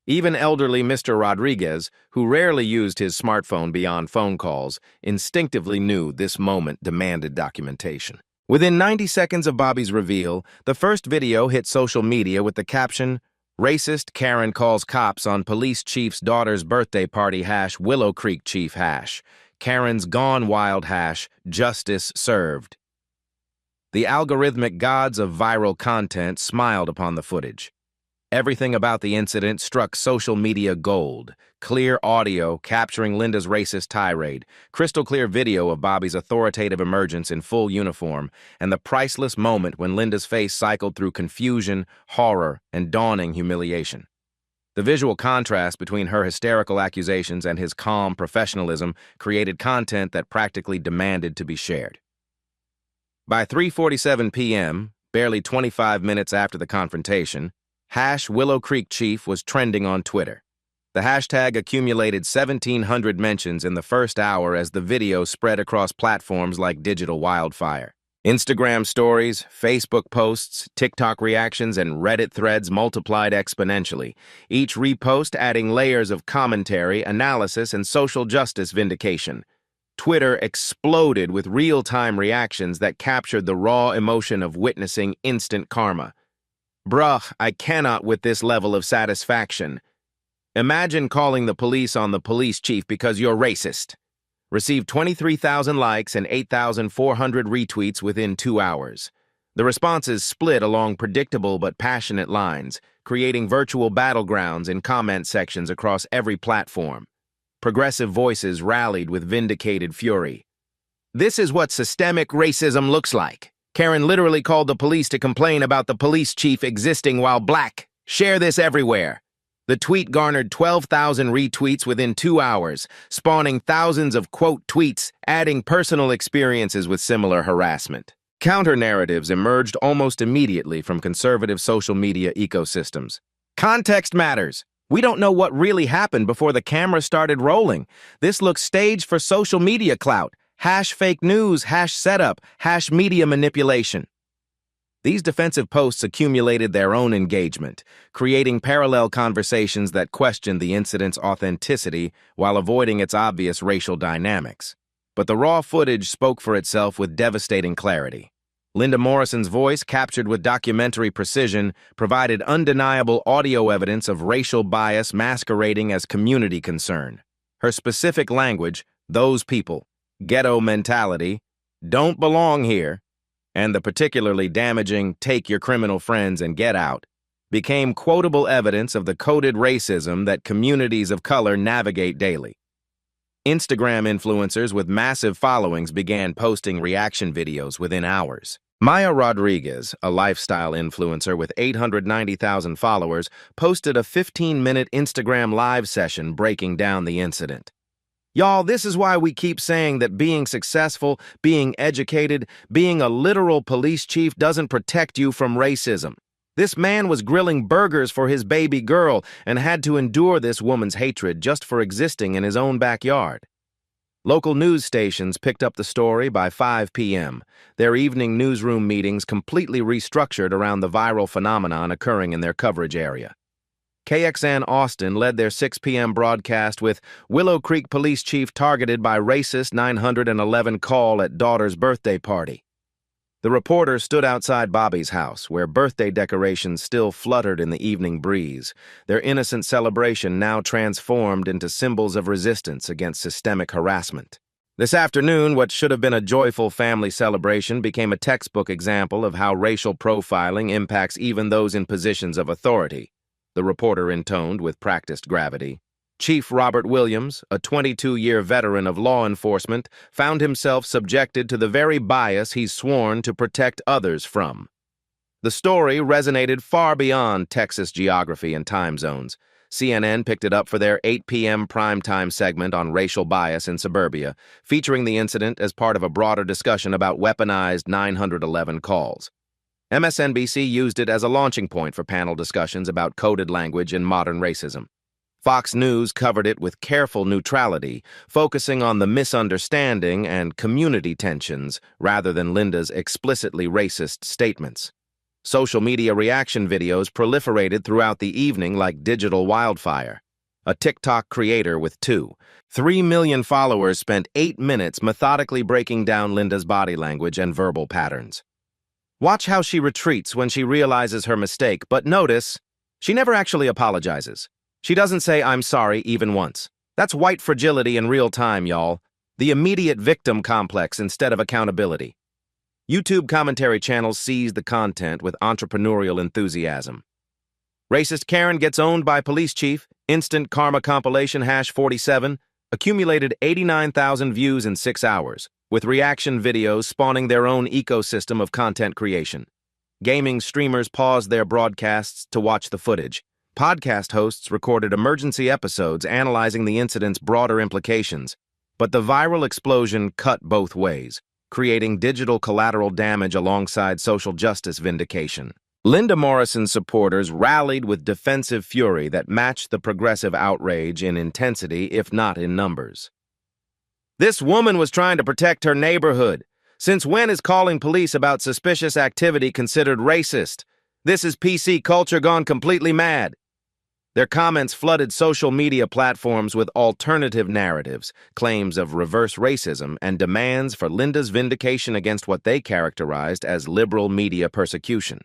Even elderly Mr. Rodriguez, who rarely used his smartphone beyond phone calls, instinctively knew this moment demanded documentation. Within 90 seconds of Bobby's reveal, the first video hit social media with the caption, Racist Karen calls cops on police chief's daughter's birthday party # Willow Creek chief #. Karen's gone wild # justice served. The algorithmic gods of viral content smiled upon the footage. Everything about the incident struck social media gold. Clear audio capturing Linda's racist tirade, crystal clear video of Bobby's authoritative emergence in full uniform, and the priceless moment when Linda's face cycled through confusion, horror, and dawning humiliation. The visual contrast between her hysterical accusations and his calm professionalism created content that practically demanded to be shared. By 3:47 p.m., barely 25 minutes after the confrontation, #Willow Creek Chief was trending on Twitter. The hashtag accumulated 1,700 mentions in the first hour as the video spread across platforms like digital wildfire. Instagram stories, Facebook posts, TikTok reactions, and Reddit threads multiplied exponentially, each repost adding layers of commentary, analysis, and social justice vindication. Twitter exploded with real-time reactions that captured the raw emotion of witnessing instant karma. Bruh, I cannot with this level of satisfaction. Imagine calling the police on the police chief because you're racist. Received 23,000 likes and 8,400 retweets within 2 hours. The responses split along predictable but passionate lines, creating virtual battlegrounds in comment sections across every platform. Progressive voices rallied with vindicated fury. This is what systemic racism looks like. Karen literally called the police to complain about the police chief existing while black. Share this everywhere. The tweet garnered 12,000 retweets within 2 hours, spawning thousands of quote tweets, adding personal experiences with similar harassment. Counter-narratives emerged almost immediately from conservative social media ecosystems. Context matters. We don't know what really happened before the camera started rolling. This looks staged for social media clout. #fake news, #setup, #media manipulation. These defensive posts accumulated their own engagement, creating parallel conversations that questioned the incident's authenticity while avoiding its obvious racial dynamics. But the raw footage spoke for itself with devastating clarity. Linda Morrison's voice, captured with documentary precision, provided undeniable audio evidence of racial bias masquerading as community concern. Her specific language, "those people," "ghetto mentality," "don't belong here," and the particularly damaging "take your criminal friends and get out," became quotable evidence of the coded racism that communities of color navigate daily. Instagram influencers with massive followings began posting reaction videos within hours. Maya Rodriguez, a lifestyle influencer with 890,000 followers, posted a 15-minute Instagram live session breaking down the incident. Y'all, this is why we keep saying that being successful, being educated, being a literal police chief doesn't protect you from racism. This man was grilling burgers for his baby girl and had to endure this woman's hatred just for existing in his own backyard. Local news stations picked up the story by 5 p.m., their evening newsroom meetings completely restructured around the viral phenomenon occurring in their coverage area. KXN Austin led their 6 p.m. broadcast with Willow Creek Police Chief targeted by racist 911 call at daughter's birthday party. The reporter stood outside Bobby's house, where birthday decorations still fluttered in the evening breeze, their innocent celebration now transformed into symbols of resistance against systemic harassment. This afternoon, what should have been a joyful family celebration became a textbook example of how racial profiling impacts even those in positions of authority, the reporter intoned with practiced gravity. Chief Robert Williams, a 22-year veteran of law enforcement, found himself subjected to the very bias he's sworn to protect others from. The story resonated far beyond Texas geography and time zones. CNN picked it up for their 8 p.m. primetime segment on racial bias in suburbia, featuring the incident as part of a broader discussion about weaponized 911 calls. MSNBC used it as a launching point for panel discussions about coded language and modern racism. Fox News covered it with careful neutrality, focusing on the misunderstanding and community tensions rather than Linda's explicitly racist statements. Social media reaction videos proliferated throughout the evening like digital wildfire. A TikTok creator with 2.3 million followers spent 8 minutes methodically breaking down Linda's body language and verbal patterns. Watch how she retreats when she realizes her mistake, but notice She never actually apologizes. She doesn't say, "I'm sorry," even once. That's white fragility in real time, y'all. The immediate victim complex instead of accountability. YouTube commentary channels seize the content with entrepreneurial enthusiasm. Racist Karen gets owned by police chief, instant karma compilation #47, accumulated 89,000 views in 6 hours, with reaction videos spawning their own ecosystem of content creation. Gaming streamers paused their broadcasts to watch the footage. Podcast hosts recorded emergency episodes analyzing the incident's broader implications. But the viral explosion cut both ways, creating digital collateral damage alongside social justice vindication. Linda Morrison's supporters rallied with defensive fury that matched the progressive outrage in intensity, if not in numbers. This woman was trying to protect her neighborhood. Since when is calling police about suspicious activity considered racist? This is PC culture gone completely mad. Their comments flooded social media platforms with alternative narratives, claims of reverse racism, and demands for Linda's vindication against what they characterized as liberal media persecution.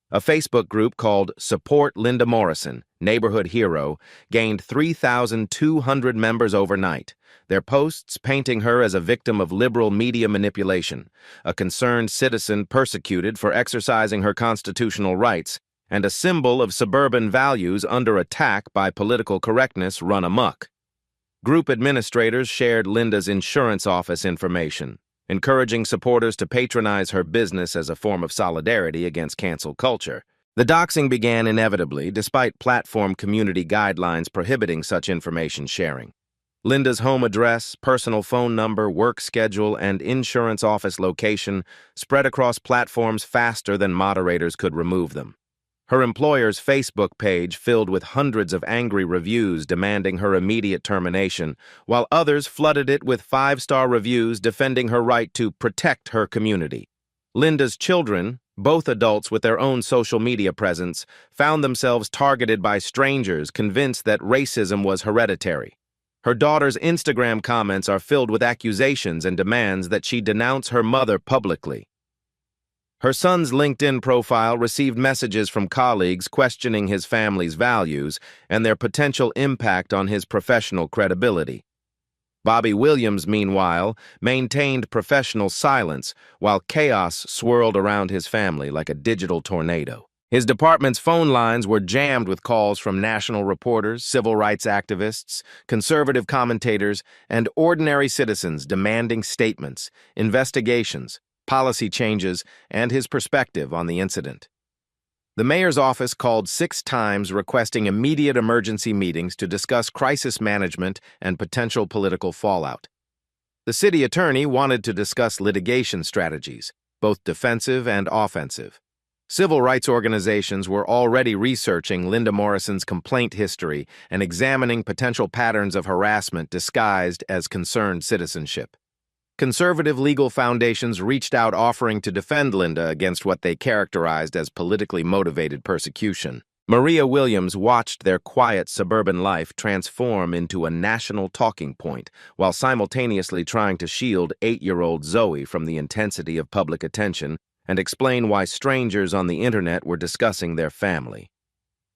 A Facebook group called Support Linda Morrison, Neighborhood Hero, gained 3,200 members overnight, their posts painting her as a victim of liberal media manipulation, a concerned citizen persecuted for exercising her constitutional rights, and a symbol of suburban values under attack by political correctness run amok. Group administrators shared Linda's insurance office information, encouraging supporters to patronize her business as a form of solidarity against cancel culture. The doxing began inevitably, despite platform community guidelines prohibiting such information sharing. Linda's home address, personal phone number, work schedule, and insurance office location spread across platforms faster than moderators could remove them. Her employer's Facebook page filled with hundreds of angry reviews demanding her immediate termination, while others flooded it with 5-star reviews defending her right to protect her community. Linda's children, both adults with their own social media presence, found themselves targeted by strangers convinced that racism was hereditary. Her daughter's Instagram comments are filled with accusations and demands that she denounce her mother publicly. Her son's LinkedIn profile received messages from colleagues questioning his family's values and their potential impact on his professional credibility. Bobby Williams, meanwhile, maintained professional silence while chaos swirled around his family like a digital tornado. His department's phone lines were jammed with calls from national reporters, civil rights activists, conservative commentators, and ordinary citizens demanding statements, investigations, policy changes, and his perspective on the incident. The mayor's office called 6 times requesting immediate emergency meetings to discuss crisis management and potential political fallout. The city attorney wanted to discuss litigation strategies, both defensive and offensive. Civil rights organizations were already researching Linda Morrison's complaint history and examining potential patterns of harassment disguised as concerned citizenship. Conservative legal foundations reached out offering to defend Linda against what they characterized as politically motivated persecution. Maria Williams watched their quiet suburban life transform into a national talking point while simultaneously trying to shield 8-year-old Zoe from the intensity of public attention and explain why strangers on the internet were discussing their family.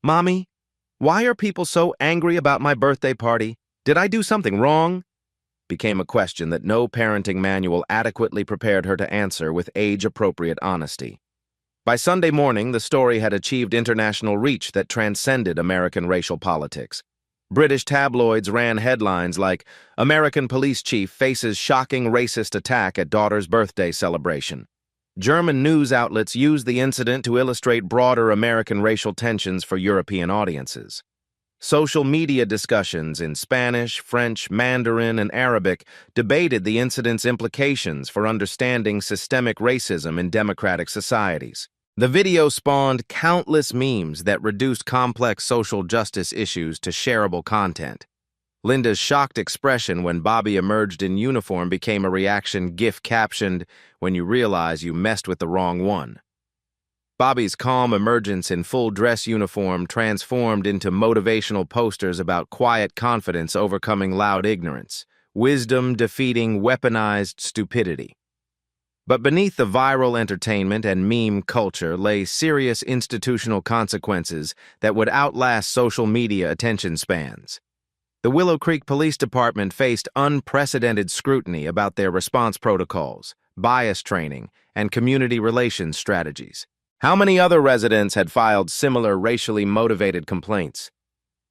"Mommy, why are people so angry about my birthday party? Did I do something wrong?" became a question that no parenting manual adequately prepared her to answer with age-appropriate honesty. By Sunday morning, the story had achieved international reach that transcended American racial politics. British tabloids ran headlines like, "American police chief faces shocking racist attack at daughter's birthday celebration." German news outlets used the incident to illustrate broader American racial tensions for European audiences. Social media discussions in Spanish, French, Mandarin, and Arabic debated the incident's implications for understanding systemic racism in democratic societies. The video spawned countless memes that reduced complex social justice issues to shareable content. Linda's shocked expression when Bobby emerged in uniform became a reaction GIF captioned, "When you realize you messed with the wrong one." Bobby's calm emergence in full dress uniform transformed into motivational posters about quiet confidence overcoming loud ignorance, wisdom defeating weaponized stupidity. But beneath the viral entertainment and meme culture lay serious institutional consequences that would outlast social media attention spans. The Willow Creek Police Department faced unprecedented scrutiny about their response protocols, bias training, and community relations strategies. How many other residents had filed similar racially motivated complaints?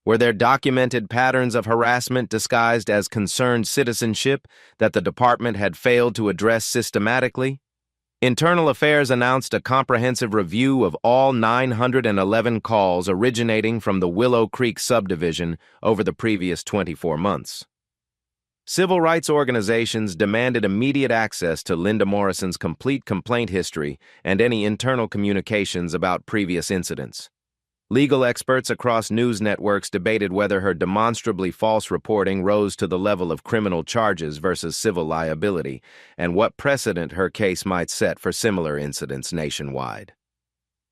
Were there documented patterns of harassment disguised as concerned citizenship that the department had failed to address systematically? Internal Affairs announced a comprehensive review of all 911 calls originating from the Willow Creek subdivision over the previous 24 months. Civil rights organizations demanded immediate access to Linda Morrison's complete complaint history and any internal communications about previous incidents. Legal experts across news networks debated whether her demonstrably false reporting rose to the level of criminal charges versus civil liability, and what precedent her case might set for similar incidents nationwide.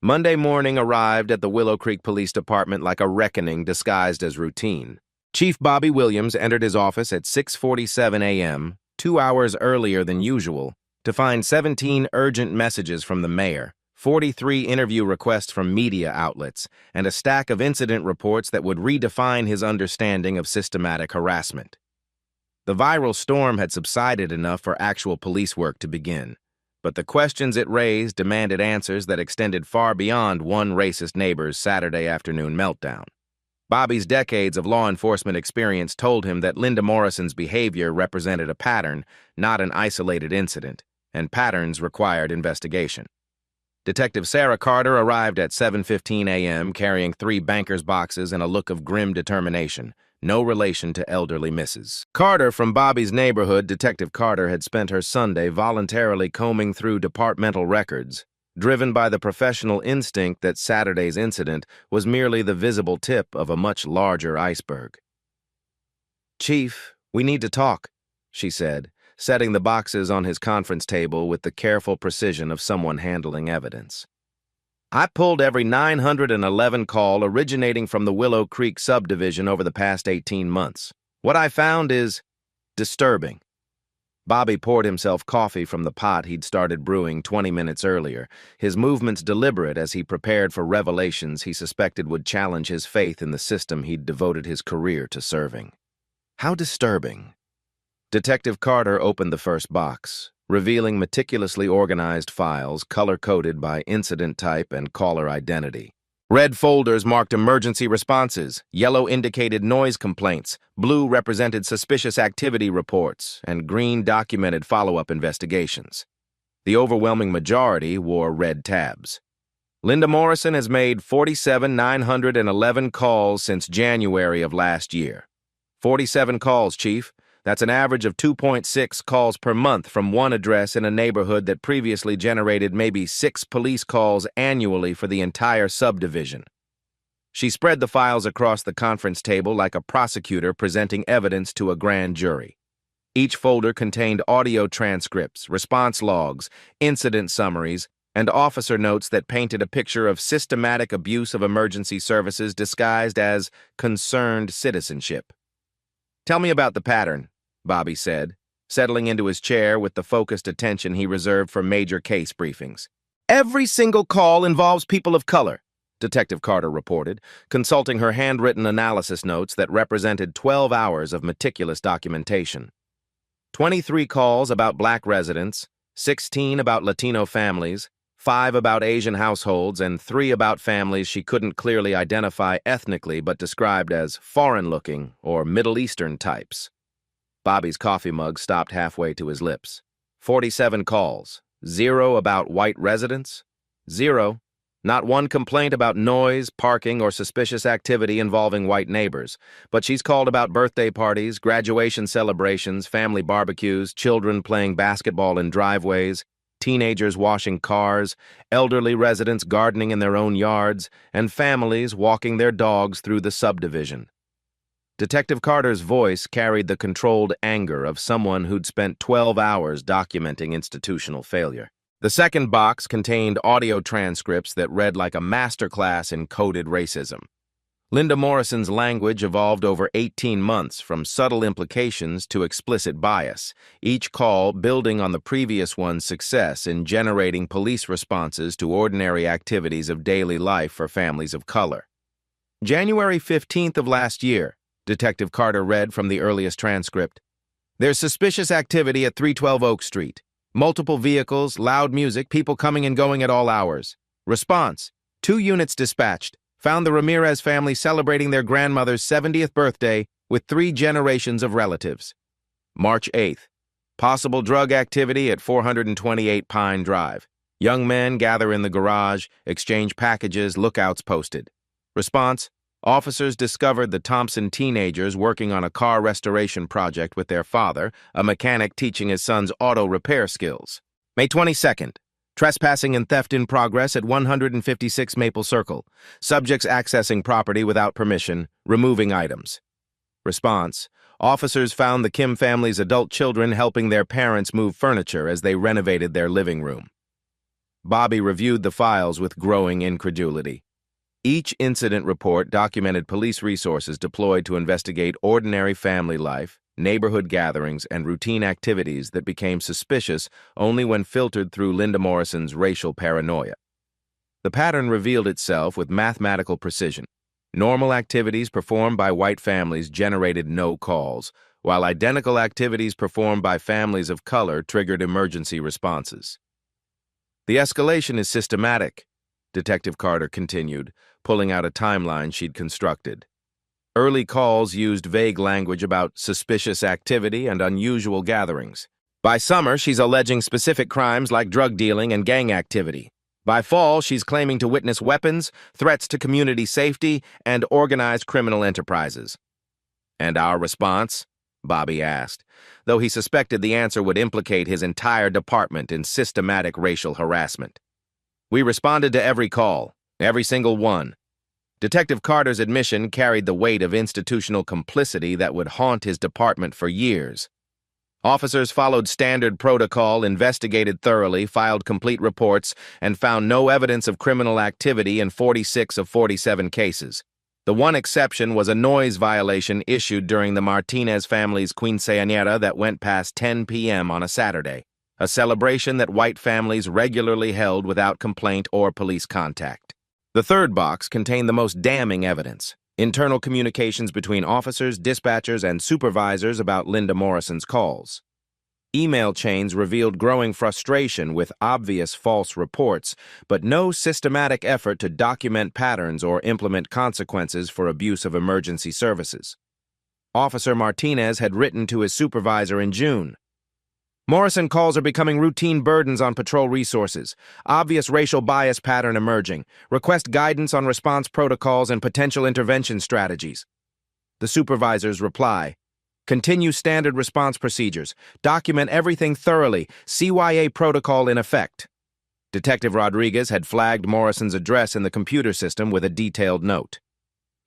Monday morning arrived at the Willow Creek Police Department like a reckoning disguised as routine. Chief Bobby Williams entered his office at 6:47 a.m., 2 hours earlier than usual, to find 17 urgent messages from the mayor, 43 interview requests from media outlets, and a stack of incident reports that would redefine his understanding of systematic harassment. The viral storm had subsided enough for actual police work to begin, but the questions it raised demanded answers that extended far beyond one racist neighbor's Saturday afternoon meltdown. Bobby's decades of law enforcement experience told him that Linda Morrison's behavior represented a pattern, not an isolated incident, and patterns required investigation. Detective Sarah Carter arrived at 7:15 a.m. carrying 3 banker's boxes and a look of grim determination, no relation to elderly Mrs. Carter from Bobby's neighborhood. Detective Carter had spent her Sunday voluntarily combing through departmental records, driven by the professional instinct that Saturday's incident was merely the visible tip of a much larger iceberg. "Chief, we need to talk," she said, setting the boxes on his conference table with the careful precision of someone handling evidence. "I pulled every 911 call originating from the Willow Creek subdivision over the past 18 months. What I found is disturbing." Bobby poured himself coffee from the pot he'd started brewing 20 minutes earlier, his movements deliberate as he prepared for revelations he suspected would challenge his faith in the system he'd devoted his career to serving. How disturbing? Detective Carter opened the first box, revealing meticulously organized files color-coded by incident type and caller identity. Red folders marked emergency responses, yellow indicated noise complaints, blue represented suspicious activity reports, and green documented follow-up investigations. The overwhelming majority wore red tabs. Linda Morrison has made 47,911 calls since January of last year. 47 calls, Chief. That's an average of 2.6 calls per month from one address in a neighborhood that previously generated maybe 6 police calls annually for the entire subdivision. She spread the files across the conference table like a prosecutor presenting evidence to a grand jury. Each folder contained audio transcripts, response logs, incident summaries, and officer notes that painted a picture of systematic abuse of emergency services disguised as concerned citizenship. "Tell me about the pattern," Bobby said, settling into his chair with the focused attention he reserved for major case briefings. "Every single call involves people of color," Detective Carter reported, consulting her handwritten analysis notes that represented 12 hours of meticulous documentation. 23 calls about black residents, 16 about Latino families, 5 about Asian households, and 3 about families she couldn't clearly identify ethnically but described as foreign-looking or Middle Eastern types. Bobby's coffee mug stopped halfway to his lips. 47 calls. 0 about white residents. 0. Not one complaint about noise, parking, or suspicious activity involving white neighbors. But she's called about birthday parties, graduation celebrations, family barbecues, children playing basketball in driveways, teenagers washing cars, elderly residents gardening in their own yards, and families walking their dogs through the subdivision. Detective Carter's voice carried the controlled anger of someone who'd spent 12 hours documenting institutional failure. The second box contained audio transcripts that read like a masterclass in coded racism. Linda Morrison's language evolved over 18 months from subtle implications to explicit bias, each call building on the previous one's success in generating police responses to ordinary activities of daily life for families of color. January 15th of last year, Detective Carter read from the earliest transcript. There's suspicious activity at 312 Oak Street. Multiple vehicles, loud music, people coming and going at all hours. Response: 2 units dispatched. Found the Ramirez family celebrating their grandmother's 70th birthday with 3 generations of relatives. March 8th. Possible drug activity at 428 Pine Drive. Young men gather in the garage, exchange packages, lookouts posted. Response: officers discovered the Thompson teenagers working on a car restoration project with their father, a mechanic teaching his son's auto repair skills. May 22nd. Trespassing and theft in progress at 156 Maple Circle. Subjects accessing property without permission, removing items. Response: officers found the Kim family's adult children helping their parents move furniture as they renovated their living room. Bobby reviewed the files with growing incredulity. Each incident report documented police resources deployed to investigate ordinary family life, neighborhood gatherings, and routine activities that became suspicious only when filtered through Linda Morrison's racial paranoia. The pattern revealed itself with mathematical precision. Normal activities performed by white families generated no calls, while identical activities performed by families of color triggered emergency responses. The escalation is systematic, Detective Carter continued, pulling out a timeline she'd constructed. Early calls used vague language about suspicious activity and unusual gatherings. By summer, she's alleging specific crimes like drug dealing and gang activity. By fall, she's claiming to witness weapons, threats to community safety, and organized criminal enterprises. And our response? Bobby asked, though he suspected the answer would implicate his entire department in systematic racial harassment. We responded to every call, every single one. Detective Carter's admission carried the weight of institutional complicity that would haunt his department for years. Officers followed standard protocol, investigated thoroughly, filed complete reports, and found no evidence of criminal activity in 46 of 47 cases. The one exception was a noise violation issued during the Martinez family's quinceañera that went past 10 p.m. on a Saturday, a celebration that white families regularly held without complaint or police contact. The third box contained the most damning evidence: internal communications between officers, dispatchers, and supervisors about Linda Morrison's calls. Email chains revealed growing frustration with obvious false reports, but no systematic effort to document patterns or implement consequences for abuse of emergency services. Officer Martinez had written to his supervisor in June. Morrison calls are becoming routine burdens on patrol resources. Obvious racial bias pattern emerging. Request guidance on response protocols and potential intervention strategies. The supervisor's reply: continue standard response procedures. Document everything thoroughly. CYA protocol in effect. Detective Rodriguez had flagged Morrison's address in the computer system with a detailed note.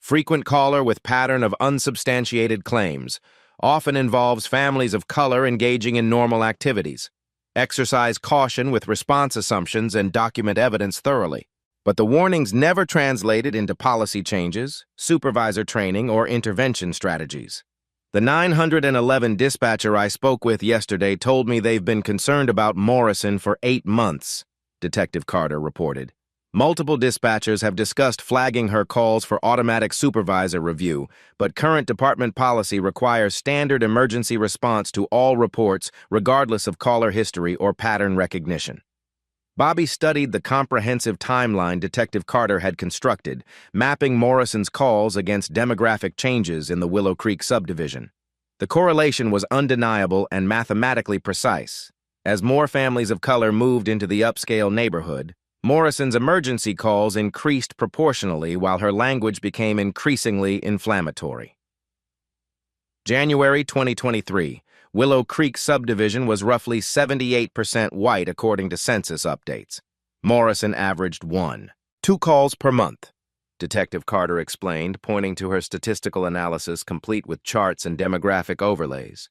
Frequent caller with pattern of unsubstantiated claims. Often involves families of color engaging in normal activities. Exercise caution with response assumptions and document evidence thoroughly. But the warnings never translated into policy changes, supervisor training, or intervention strategies. The 911 dispatcher I spoke with yesterday told me they've been concerned about Morrison for 8 months, Detective Carter reported. Multiple dispatchers have discussed flagging her calls for automatic supervisor review, but current department policy requires standard emergency response to all reports, regardless of caller history or pattern recognition. Bobby studied the comprehensive timeline Detective Carter had constructed, mapping Morrison's calls against demographic changes in the Willow Creek subdivision. The correlation was undeniable and mathematically precise. As more families of color moved into the upscale neighborhood, Morrison's emergency calls increased proportionally while her language became increasingly inflammatory. January 2023, Willow Creek subdivision was roughly 78% white according to census updates. Morrison averaged 2 calls per month, Detective Carter explained, pointing to her statistical analysis complete with charts and demographic overlays.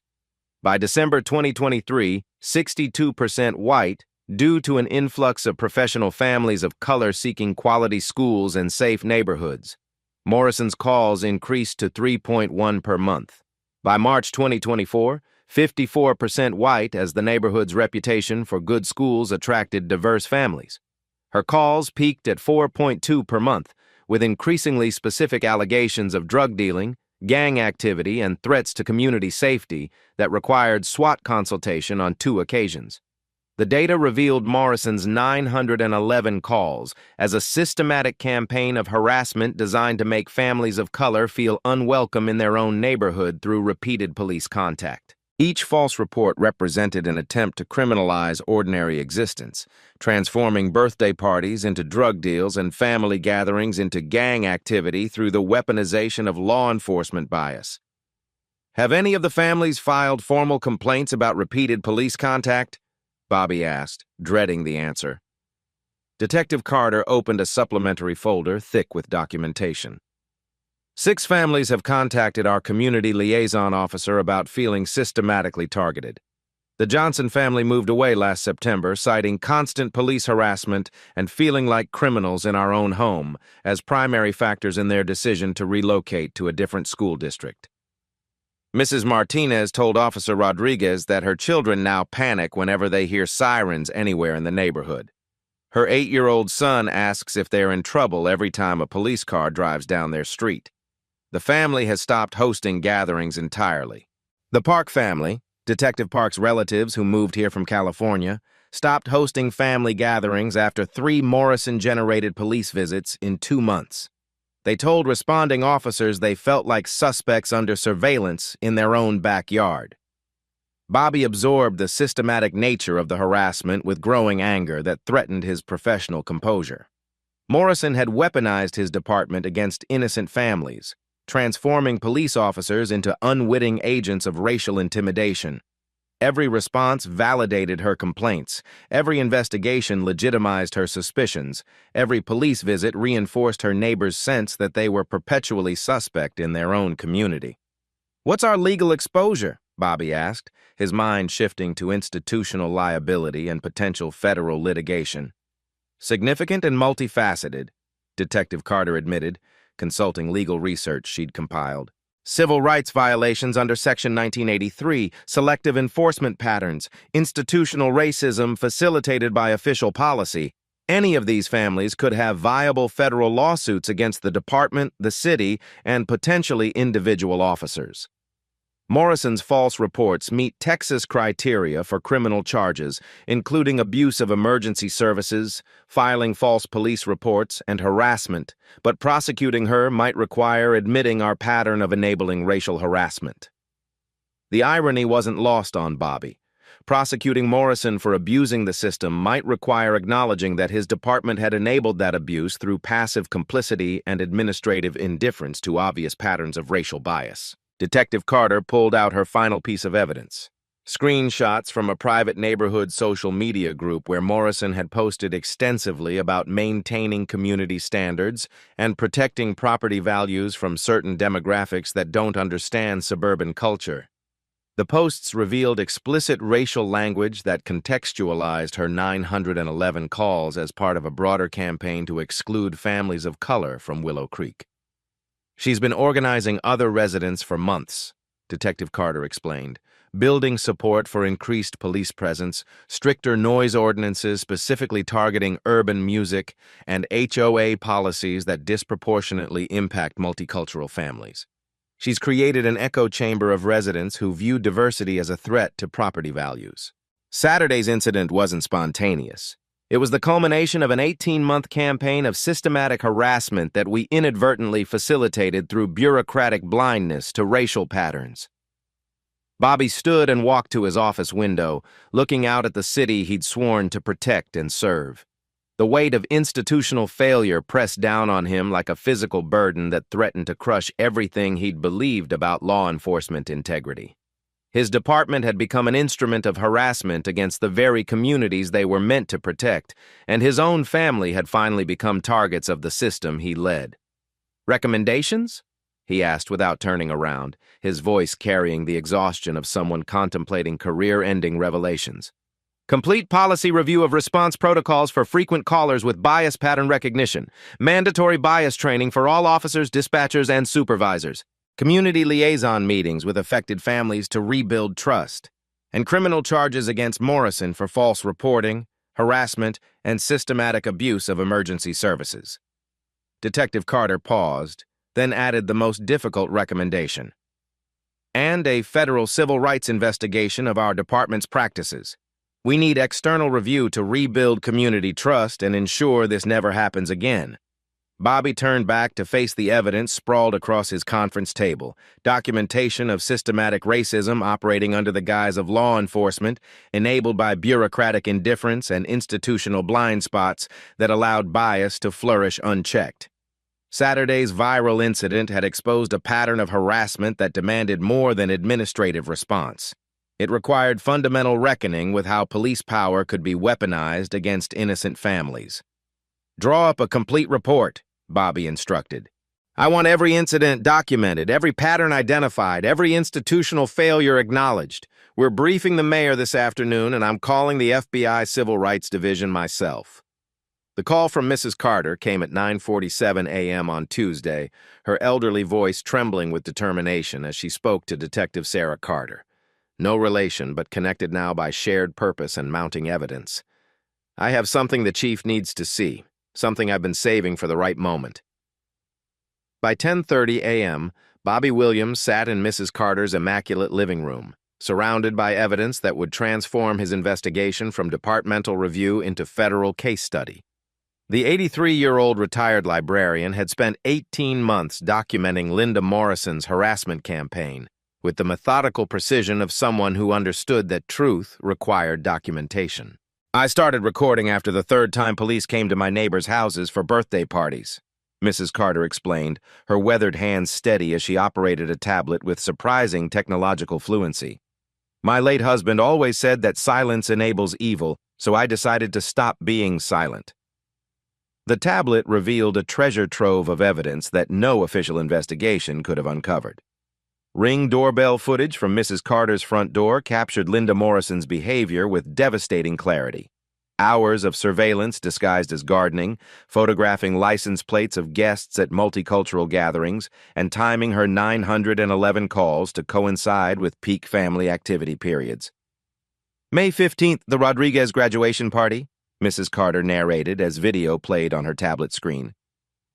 By December 2023, 62% white, due to an influx of professional families of color seeking quality schools and safe neighborhoods. Morrison's calls increased to 3.1 per month. By March 2024, 54% white as the neighborhood's reputation for good schools attracted diverse families. Her calls peaked at 4.2 per month, with increasingly specific allegations of drug dealing, gang activity, and threats to community safety that required SWAT consultation on 2 occasions. The data revealed Morrison's 911 calls as a systematic campaign of harassment designed to make families of color feel unwelcome in their own neighborhood through repeated police contact. Each false report represented an attempt to criminalize ordinary existence, transforming birthday parties into drug deals and family gatherings into gang activity through the weaponization of law enforcement bias. Have any of the families filed formal complaints about repeated police contact? Bobby asked, dreading the answer. Detective Carter opened a supplementary folder thick with documentation. 6 families have contacted our community liaison officer about feeling systematically targeted. The Johnson family moved away last September, citing constant police harassment and feeling like criminals in our own home as primary factors in their decision to relocate to a different school district. Mrs. Martinez told Officer Rodriguez that her children now panic whenever they hear sirens anywhere in the neighborhood. Her 8-year-old son asks if they're in trouble every time a police car drives down their street. The family has stopped hosting gatherings entirely. The Park family, Detective Park's relatives who moved here from California, stopped hosting family gatherings after 3 Morrison-generated police visits in 2 months. They told responding officers they felt like suspects under surveillance in their own backyard. Bobby absorbed the systematic nature of the harassment with growing anger that threatened his professional composure. Morrison had weaponized his department against innocent families, transforming police officers into unwitting agents of racial intimidation. Every response validated her complaints. Every investigation legitimized her suspicions. Every police visit reinforced her neighbors' sense that they were perpetually suspect in their own community. "What's our legal exposure?" Bobby asked, his mind shifting to institutional liability and potential federal litigation. "Significant and multifaceted," Detective Carter admitted, consulting legal research she'd compiled. "Civil rights violations under Section 1983, selective enforcement patterns, institutional racism facilitated by official policy. Any of these families could have viable federal lawsuits against the department, the city, and potentially individual officers." Morrison's false reports meet Texas criteria for criminal charges, including abuse of emergency services, filing false police reports, and harassment, but prosecuting her might require admitting our pattern of enabling racial harassment. The irony wasn't lost on Bobby. Prosecuting Morrison for abusing the system might require acknowledging that his department had enabled that abuse through passive complicity and administrative indifference to obvious patterns of racial bias. Detective Carter pulled out her final piece of evidence. Screenshots from a private neighborhood social media group where Morrison had posted extensively about maintaining community standards and protecting property values from certain demographics that don't understand suburban culture. The posts revealed explicit racial language that contextualized her 911 calls as part of a broader campaign to exclude families of color from Willow Creek. "She's been organizing other residents for months," Detective Carter explained, "building support for increased police presence, stricter noise ordinances specifically targeting urban music, and HOA policies that disproportionately impact multicultural families. She's created an echo chamber of residents who view diversity as a threat to property values." Saturday's incident wasn't spontaneous. It was the culmination of an 18-month campaign of systematic harassment that we inadvertently facilitated through bureaucratic blindness to racial patterns. Bobby stood and walked to his office window, looking out at the city he'd sworn to protect and serve. The weight of institutional failure pressed down on him like a physical burden that threatened to crush everything he'd believed about law enforcement integrity. His department had become an instrument of harassment against the very communities they were meant to protect, and his own family had finally become targets of the system he led. "Recommendations?" he asked without turning around, his voice carrying the exhaustion of someone contemplating career-ending revelations. Complete policy review of response protocols for frequent callers with bias pattern recognition. Mandatory bias training for all officers, dispatchers, and supervisors. Community liaison meetings with affected families to rebuild trust. And criminal charges against Morrison for false reporting, harassment, and systematic abuse of emergency services. Detective Carter paused, then added the most difficult recommendation. And a federal civil rights investigation of our department's practices. We need external review to rebuild community trust and ensure this never happens again. Bobby turned back to face the evidence sprawled across his conference table, documentation of systematic racism operating under the guise of law enforcement, enabled by bureaucratic indifference and institutional blind spots that allowed bias to flourish unchecked. Saturday's viral incident had exposed a pattern of harassment that demanded more than administrative response. It required fundamental reckoning with how police power could be weaponized against innocent families. Draw up a complete report, Bobby instructed. I want every incident documented, every pattern identified, every institutional failure acknowledged. We're briefing the mayor this afternoon, and I'm calling the FBI Civil Rights Division myself. The call from Mrs. Carter came at 9:47 a.m. on Tuesday, her elderly voice trembling with determination as she spoke to Detective Sarah Carter. No relation, but connected now by shared purpose and mounting evidence. I have something the chief needs to see, something I've been saving for the right moment. By 10:30 a.m., Bobby Williams sat in Mrs. Carter's immaculate living room, surrounded by evidence that would transform his investigation from departmental review into federal case study. The 83-year-old retired librarian had spent 18 months documenting Linda Morrison's harassment campaign, with the methodical precision of someone who understood that truth required documentation. I started recording after the third time police came to my neighbors' houses for birthday parties, Mrs. Carter explained, her weathered hands steady as she operated a tablet with surprising technological fluency. My late husband always said that silence enables evil, so I decided to stop being silent. The tablet revealed a treasure trove of evidence that no official investigation could have uncovered. Ring doorbell footage from Mrs. Carter's front door captured Linda Morrison's behavior with devastating clarity. Hours of surveillance disguised as gardening, photographing license plates of guests at multicultural gatherings, and timing her 911 calls to coincide with peak family activity periods. May 15th, the Rodriguez graduation party, Mrs. Carter narrated as video played on her tablet screen.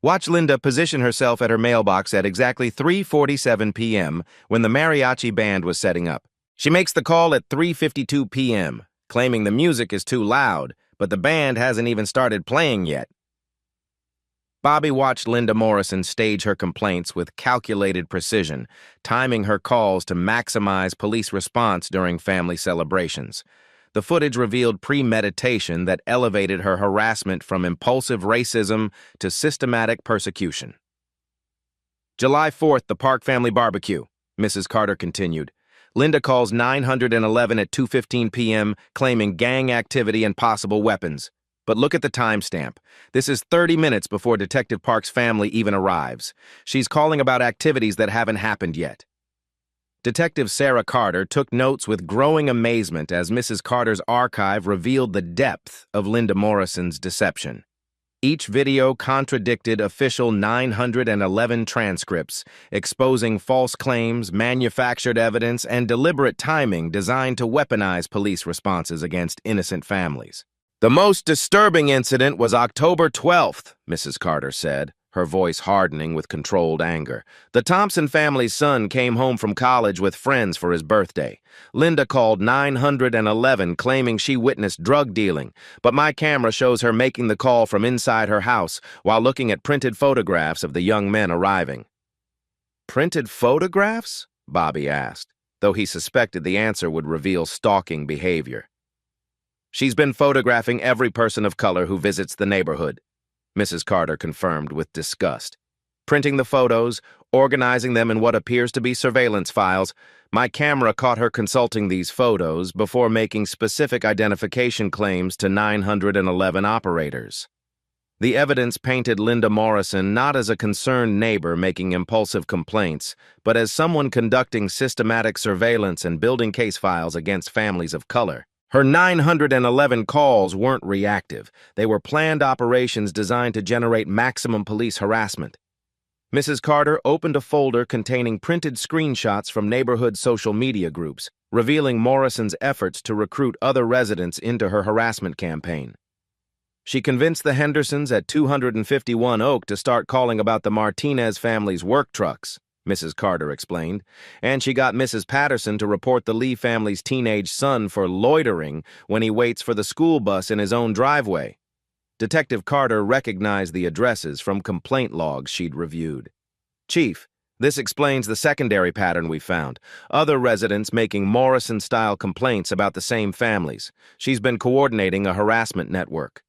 Watch Linda position herself at her mailbox at exactly 3:47 p.m. when the mariachi band was setting up. She makes the call at 3:52 p.m., claiming the music is too loud, but the band hasn't even started playing yet. Bobby watched Linda Morrison stage her complaints with calculated precision, timing her calls to maximize police response during family celebrations. The footage revealed premeditation that elevated her harassment from impulsive racism to systematic persecution. July 4th, the Park family barbecue, Mrs. Carter continued. Linda calls 911 at 2:15 p.m., claiming gang activity and possible weapons. But look at the timestamp. This is 30 minutes before Detective Park's family even arrives. She's calling about activities that haven't happened yet. Detective Sarah Carter took notes with growing amazement as Mrs. Carter's archive revealed the depth of Linda Morrison's deception. Each video contradicted official 911 transcripts, exposing false claims, manufactured evidence, and deliberate timing designed to weaponize police responses against innocent families. The most disturbing incident was October 12th, Mrs. Carter said, her voice hardening with controlled anger. The Thompson family's son came home from college with friends for his birthday. Linda called 911 claiming she witnessed drug dealing, but my camera shows her making the call from inside her house while looking at printed photographs of the young men arriving. Printed photographs? Bobby asked, though he suspected the answer would reveal stalking behavior. She's been photographing every person of color who visits the neighborhood, Mrs. Carter confirmed with disgust. Printing the photos, organizing them in what appears to be surveillance files, my camera caught her consulting these photos before making specific identification claims to 911 operators. The evidence painted Linda Morrison not as a concerned neighbor making impulsive complaints, but as someone conducting systematic surveillance and building case files against families of color. Her 911 calls weren't reactive. They were planned operations designed to generate maximum police harassment. Mrs. Carter opened a folder containing printed screenshots from neighborhood social media groups, revealing Morrison's efforts to recruit other residents into her harassment campaign. She convinced the Hendersons at 251 Oak to start calling about the Martinez family's work trucks, Mrs. Carter explained, and she got Mrs. Patterson to report the Lee family's teenage son for loitering when he waits for the school bus in his own driveway. Detective Carter recognized the addresses from complaint logs she'd reviewed. "Chief, this explains the secondary pattern we found. Other residents making Morrison-style complaints about the same families. She's been coordinating a harassment network."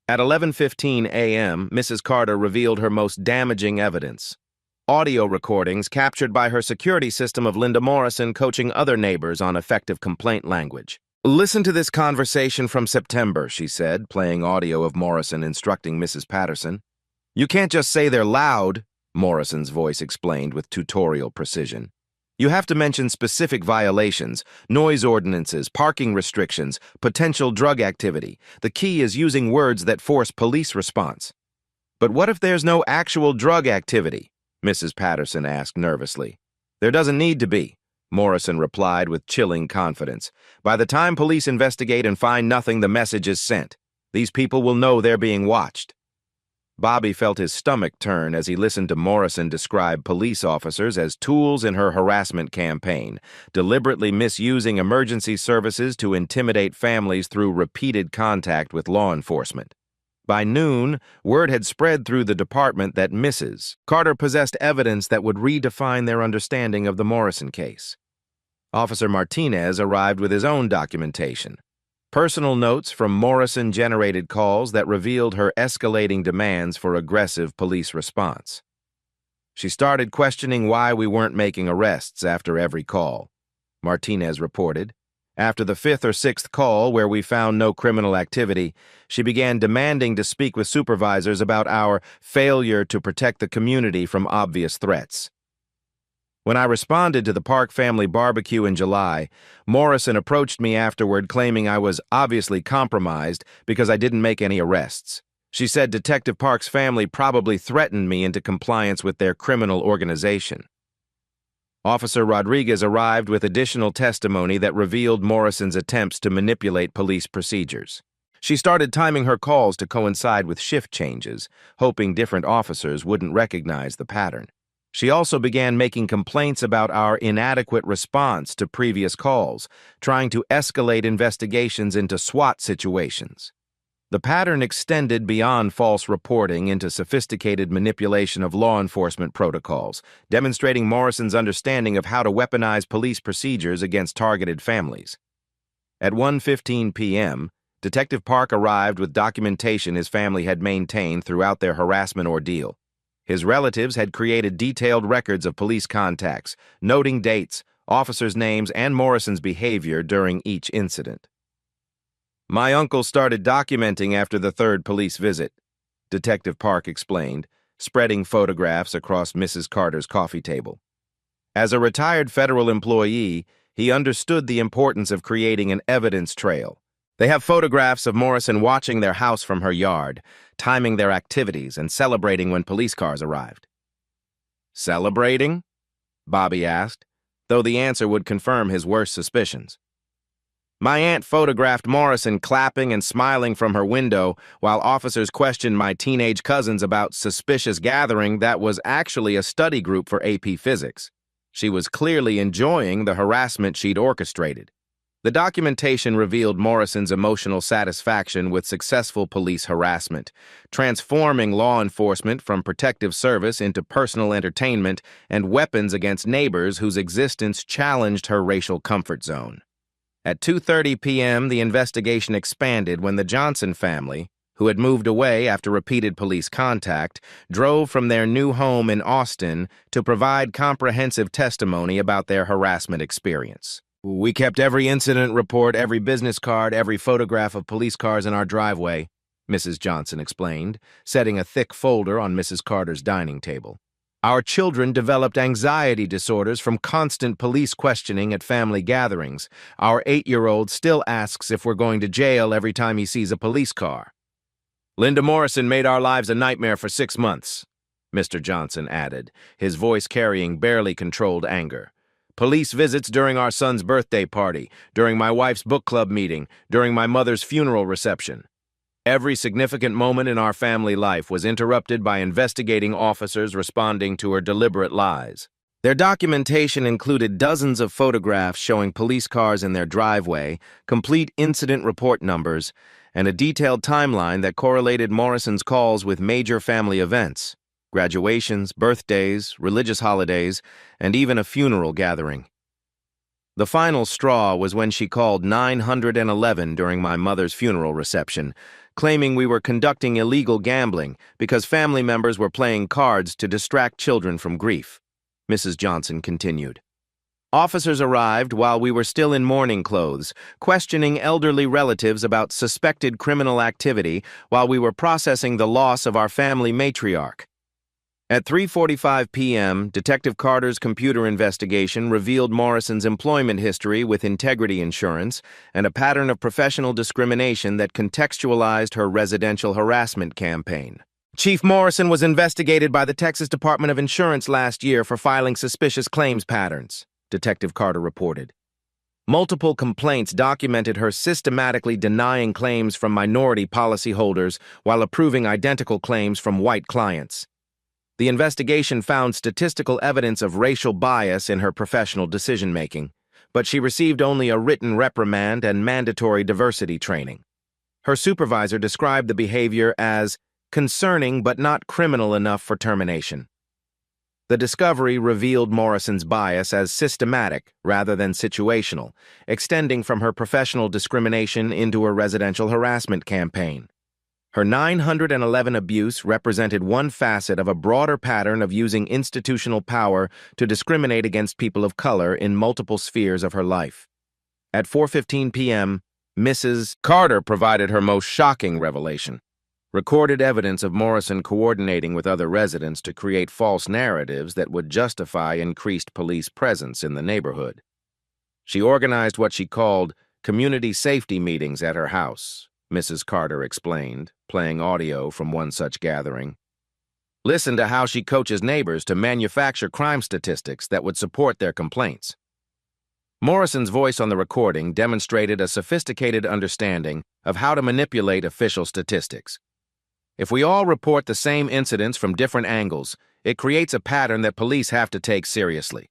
At 11:15 a.m., Mrs. Carter revealed her most damaging evidence: audio recordings captured by her security system of Linda Morrison coaching other neighbors on effective complaint language. "Listen to this conversation from September," she said, playing audio of Morrison instructing Mrs. Patterson. "You can't just say they're loud," Morrison's voice explained with tutorial precision. "You have to mention specific violations, noise ordinances, parking restrictions, potential drug activity. The key is using words that force police response." "But what if there's no actual drug activity?" Mrs. Patterson asked nervously. "There doesn't need to be," Morrison replied with chilling confidence. "By the time police investigate and find nothing, the message is sent. These people will know they're being watched." Bobby felt his stomach turn as he listened to Morrison describe police officers as tools in her harassment campaign, deliberately misusing emergency services to intimidate families through repeated contact with law enforcement. By noon, word had spread through the department that Mrs. Carter possessed evidence that would redefine their understanding of the Morrison case. Officer Martinez arrived with his own documentation: personal notes from Morrison-generated calls that revealed her escalating demands for aggressive police response. "She started questioning why we weren't making arrests after every call," Martinez reported. "After the fifth or sixth call, where we found no criminal activity, she began demanding to speak with supervisors about our failure to protect the community from obvious threats." When I responded to the Park family barbecue in July, Morrison approached me afterward claiming I was obviously compromised because I didn't make any arrests. She said Detective Park's family probably threatened me into compliance with their criminal organization. Officer Rodriguez arrived with additional testimony that revealed Morrison's attempts to manipulate police procedures. She started timing her calls to coincide with shift changes, hoping different officers wouldn't recognize the pattern. She also began making complaints about our inadequate response to previous calls, trying to escalate investigations into SWAT situations. The pattern extended beyond false reporting into sophisticated manipulation of law enforcement protocols, demonstrating Morrison's understanding of how to weaponize police procedures against targeted families. At 1:15 p.m., Detective Park arrived with documentation his family had maintained throughout their harassment ordeal. His relatives had created detailed records of police contacts, noting dates, officers' names, and Morrison's behavior during each incident. "My uncle started documenting after the third police visit," Detective Park explained, spreading photographs across Mrs. Carter's coffee table. As a retired federal employee, he understood the importance of creating an evidence trail. They have photographs of Morrison watching their house from her yard, timing their activities, and celebrating when police cars arrived. "Celebrating?" Bobby asked, though the answer would confirm his worst suspicions. "My aunt photographed Morrison clapping and smiling from her window while officers questioned my teenage cousins about suspicious gathering that was actually a study group for AP Physics. She was clearly enjoying the harassment she'd orchestrated." The documentation revealed Morrison's emotional satisfaction with successful police harassment, transforming law enforcement from protective service into personal entertainment and weapons against neighbors whose existence challenged her racial comfort zone. At 2:30 p.m., the investigation expanded when the Johnson family, who had moved away after repeated police contact, drove from their new home in Austin to provide comprehensive testimony about their harassment experience. "We kept every incident report, every business card, every photograph of police cars in our driveway," Mrs. Johnson explained, setting a thick folder on Mrs. Carter's dining table. Our children developed anxiety disorders from constant police questioning at family gatherings. Our 8-year-old still asks if we're going to jail every time he sees a police car. Linda Morrison made our lives a nightmare for 6 months, Mr. Johnson added, his voice carrying barely controlled anger. Police visits during our son's birthday party, during my wife's book club meeting, during my mother's funeral reception. Every significant moment in our family life was interrupted by investigating officers responding to her deliberate lies. Their documentation included dozens of photographs showing police cars in their driveway, complete incident report numbers, and a detailed timeline that correlated Morrison's calls with major family events, graduations, birthdays, religious holidays, and even a funeral gathering. The final straw was when she called 911 during my mother's funeral reception, claiming we were conducting illegal gambling because family members were playing cards to distract children from grief. Mrs. Johnson continued. Officers arrived while we were still in mourning clothes, questioning elderly relatives about suspected criminal activity while we were processing the loss of our family matriarch. At 3:45 p.m., Detective Carter's computer investigation revealed Morrison's employment history with Integrity Insurance and a pattern of professional discrimination that contextualized her residential harassment campaign. Chief Morrison was investigated by the Texas Department of Insurance last year for filing suspicious claims patterns, Detective Carter reported. Multiple complaints documented her systematically denying claims from minority policyholders while approving identical claims from white clients. The investigation found statistical evidence of racial bias in her professional decision-making, but she received only a written reprimand and mandatory diversity training. Her supervisor described the behavior as concerning but not criminal enough for termination. The discovery revealed Morrison's bias as systematic rather than situational, extending from her professional discrimination into a residential harassment campaign. Her 911 abuse represented one facet of a broader pattern of using institutional power to discriminate against people of color in multiple spheres of her life. At 4:15 p.m., Mrs. Carter provided her most shocking revelation: recorded evidence of Morrison coordinating with other residents to create false narratives that would justify increased police presence in the neighborhood. She organized what she called community safety meetings at her house, Mrs. Carter explained, playing audio from one such gathering. Listen to how she coaches neighbors to manufacture crime statistics that would support their complaints. Morrison's voice on the recording demonstrated a sophisticated understanding of how to manipulate official statistics. If we all report the same incidents from different angles, it creates a pattern that police have to take seriously.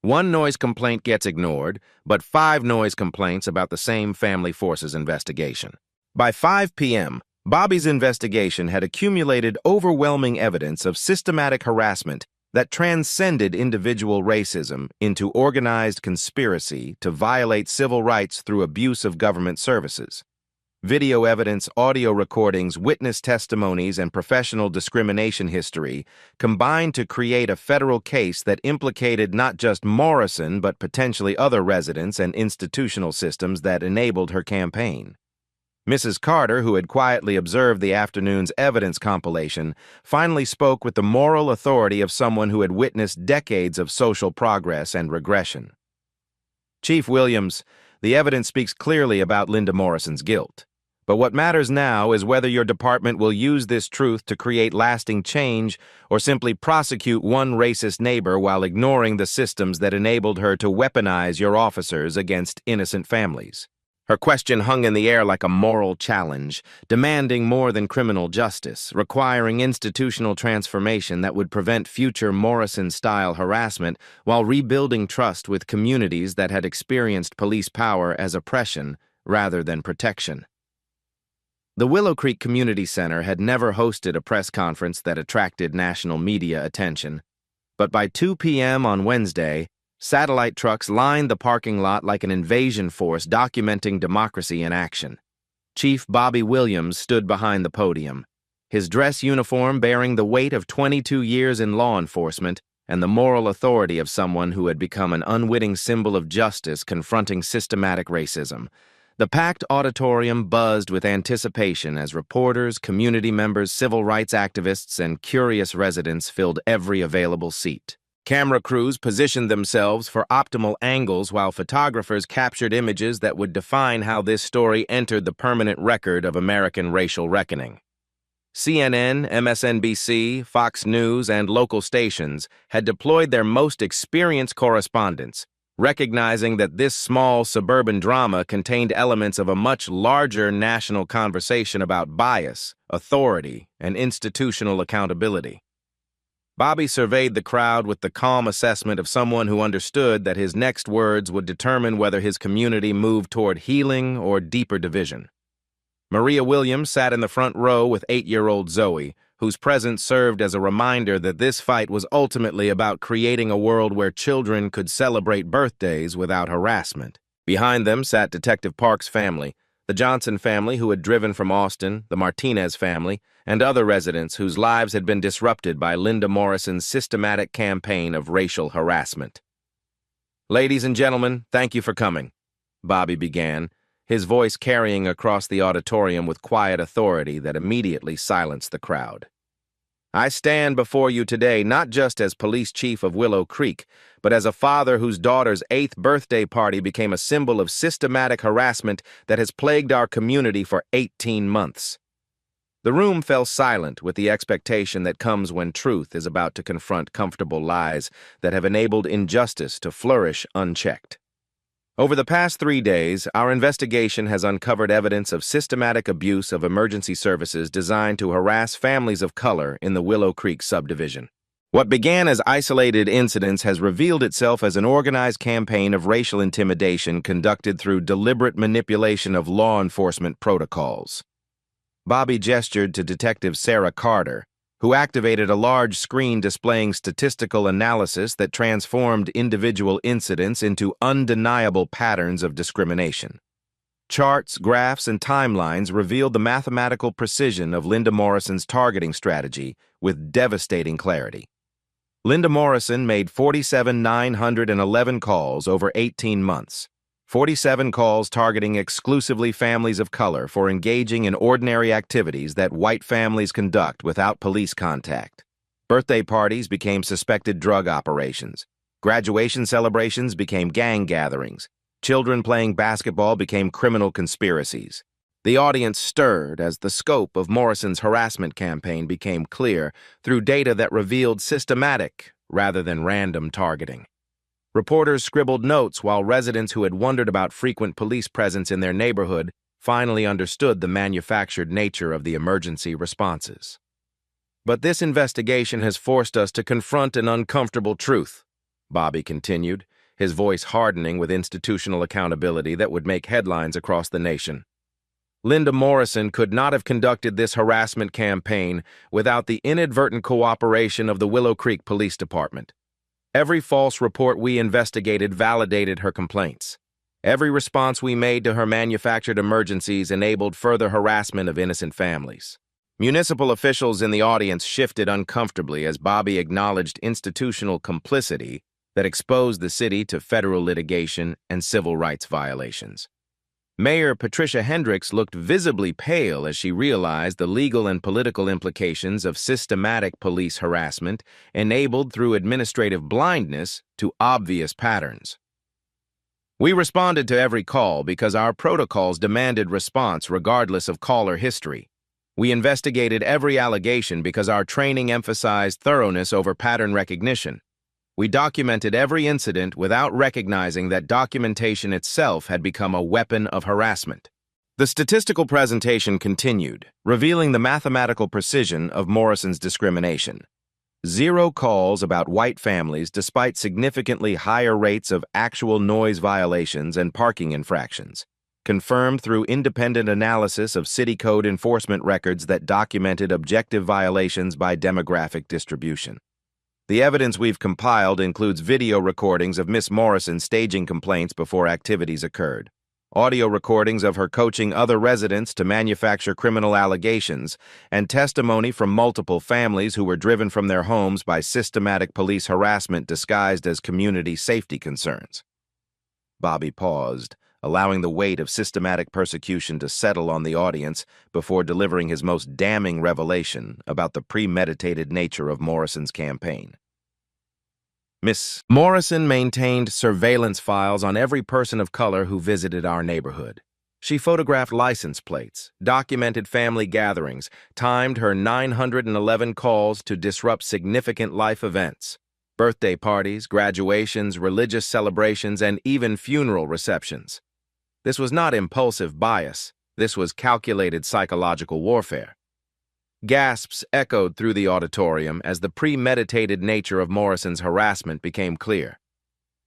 One noise complaint gets ignored, but 5 noise complaints about the same family forces investigation. By 5 p.m., Bobby's investigation had accumulated overwhelming evidence of systematic harassment that transcended individual racism into organized conspiracy to violate civil rights through abuse of government services. Video evidence, audio recordings, witness testimonies, and professional discrimination history combined to create a federal case that implicated not just Morrison but potentially other residents and institutional systems that enabled her campaign. Mrs. Carter, who had quietly observed the afternoon's evidence compilation, finally spoke with the moral authority of someone who had witnessed decades of social progress and regression. Chief Williams, the evidence speaks clearly about Linda Morrison's guilt. But what matters now is whether your department will use this truth to create lasting change or simply prosecute one racist neighbor while ignoring the systems that enabled her to weaponize your officers against innocent families. Her question hung in the air like a moral challenge, demanding more than criminal justice, requiring institutional transformation that would prevent future Morrison-style harassment while rebuilding trust with communities that had experienced police power as oppression rather than protection. The Willow Creek Community Center had never hosted a press conference that attracted national media attention, but by 2 p.m. on Wednesday, satellite trucks lined the parking lot like an invasion force documenting democracy in action. Chief Bobby Williams stood behind the podium, his dress uniform bearing the weight of 22 years in law enforcement and the moral authority of someone who had become an unwitting symbol of justice confronting systematic racism. The packed auditorium buzzed with anticipation as reporters, community members, civil rights activists, and curious residents filled every available seat. Camera crews positioned themselves for optimal angles while photographers captured images that would define how this story entered the permanent record of American racial reckoning. CNN, MSNBC, Fox News, and local stations had deployed their most experienced correspondents, recognizing that this small suburban drama contained elements of a much larger national conversation about bias, authority, and institutional accountability. Bobby surveyed the crowd with the calm assessment of someone who understood that his next words would determine whether his community moved toward healing or deeper division. Maria Williams sat in the front row with 8-year-old Zoe, whose presence served as a reminder that this fight was ultimately about creating a world where children could celebrate birthdays without harassment. Behind them sat Detective Park's family, the Johnson family who had driven from Austin, the Martinez family, and other residents whose lives had been disrupted by Linda Morrison's systematic campaign of racial harassment. "Ladies and gentlemen, thank you for coming," Bobby began, his voice carrying across the auditorium with quiet authority that immediately silenced the crowd. "I stand before you today not just as police chief of Willow Creek, but as a father whose daughter's 8th birthday party became a symbol of systematic harassment that has plagued our community for 18 months. The room fell silent with the expectation that comes when truth is about to confront comfortable lies that have enabled injustice to flourish unchecked. Over the past 3 days, our investigation has uncovered evidence of systematic abuse of emergency services designed to harass families of color in the Willow Creek subdivision. What began as isolated incidents has revealed itself as an organized campaign of racial intimidation conducted through deliberate manipulation of law enforcement protocols." Bobby gestured to Detective Sarah Carter, who activated a large screen displaying statistical analysis that transformed individual incidents into undeniable patterns of discrimination. Charts, graphs, and timelines revealed the mathematical precision of Linda Morrison's targeting strategy with devastating clarity. Linda Morrison made 47,911 calls over 18 months. 47 calls targeting exclusively families of color for engaging in ordinary activities that white families conduct without police contact. Birthday parties became suspected drug operations. Graduation celebrations became gang gatherings. Children playing basketball became criminal conspiracies. The audience stirred as the scope of Morrison's harassment campaign became clear through data that revealed systematic rather than random targeting. Reporters scribbled notes while residents who had wondered about frequent police presence in their neighborhood finally understood the manufactured nature of the emergency responses. "But this investigation has forced us to confront an uncomfortable truth," Bobby continued, his voice hardening with institutional accountability that would make headlines across the nation. "Linda Morrison could not have conducted this harassment campaign without the inadvertent cooperation of the Willow Creek Police Department. Every false report we investigated validated her complaints. Every response we made to her manufactured emergencies enabled further harassment of innocent families." Municipal officials in the audience shifted uncomfortably as Bobby acknowledged institutional complicity that exposed the city to federal litigation and civil rights violations. Mayor Patricia Hendricks looked visibly pale as she realized the legal and political implications of systematic police harassment enabled through administrative blindness to obvious patterns. "We responded to every call because our protocols demanded response regardless of caller history. We investigated every allegation because our training emphasized thoroughness over pattern recognition. We documented every incident without recognizing that documentation itself had become a weapon of harassment." The statistical presentation continued, revealing the mathematical precision of Morrison's discrimination. 0 calls about white families despite significantly higher rates of actual noise violations and parking infractions, confirmed through independent analysis of city code enforcement records that documented objective violations by demographic distribution. The evidence we've compiled includes video recordings of Miss Morrison staging complaints before activities occurred, audio recordings of her coaching other residents to manufacture criminal allegations, and testimony from multiple families who were driven from their homes by systematic police harassment disguised as community safety concerns. Bobby paused, allowing the weight of systematic persecution to settle on the audience before delivering his most damning revelation about the premeditated nature of Morrison's campaign. Miss Morrison maintained surveillance files on every person of color who visited our neighborhood. She photographed license plates, documented family gatherings, timed her 911 calls to disrupt significant life events, birthday parties, graduations, religious celebrations, and even funeral receptions. This was not impulsive bias. This was calculated psychological warfare. Gasps echoed through the auditorium as the premeditated nature of Morrison's harassment became clear.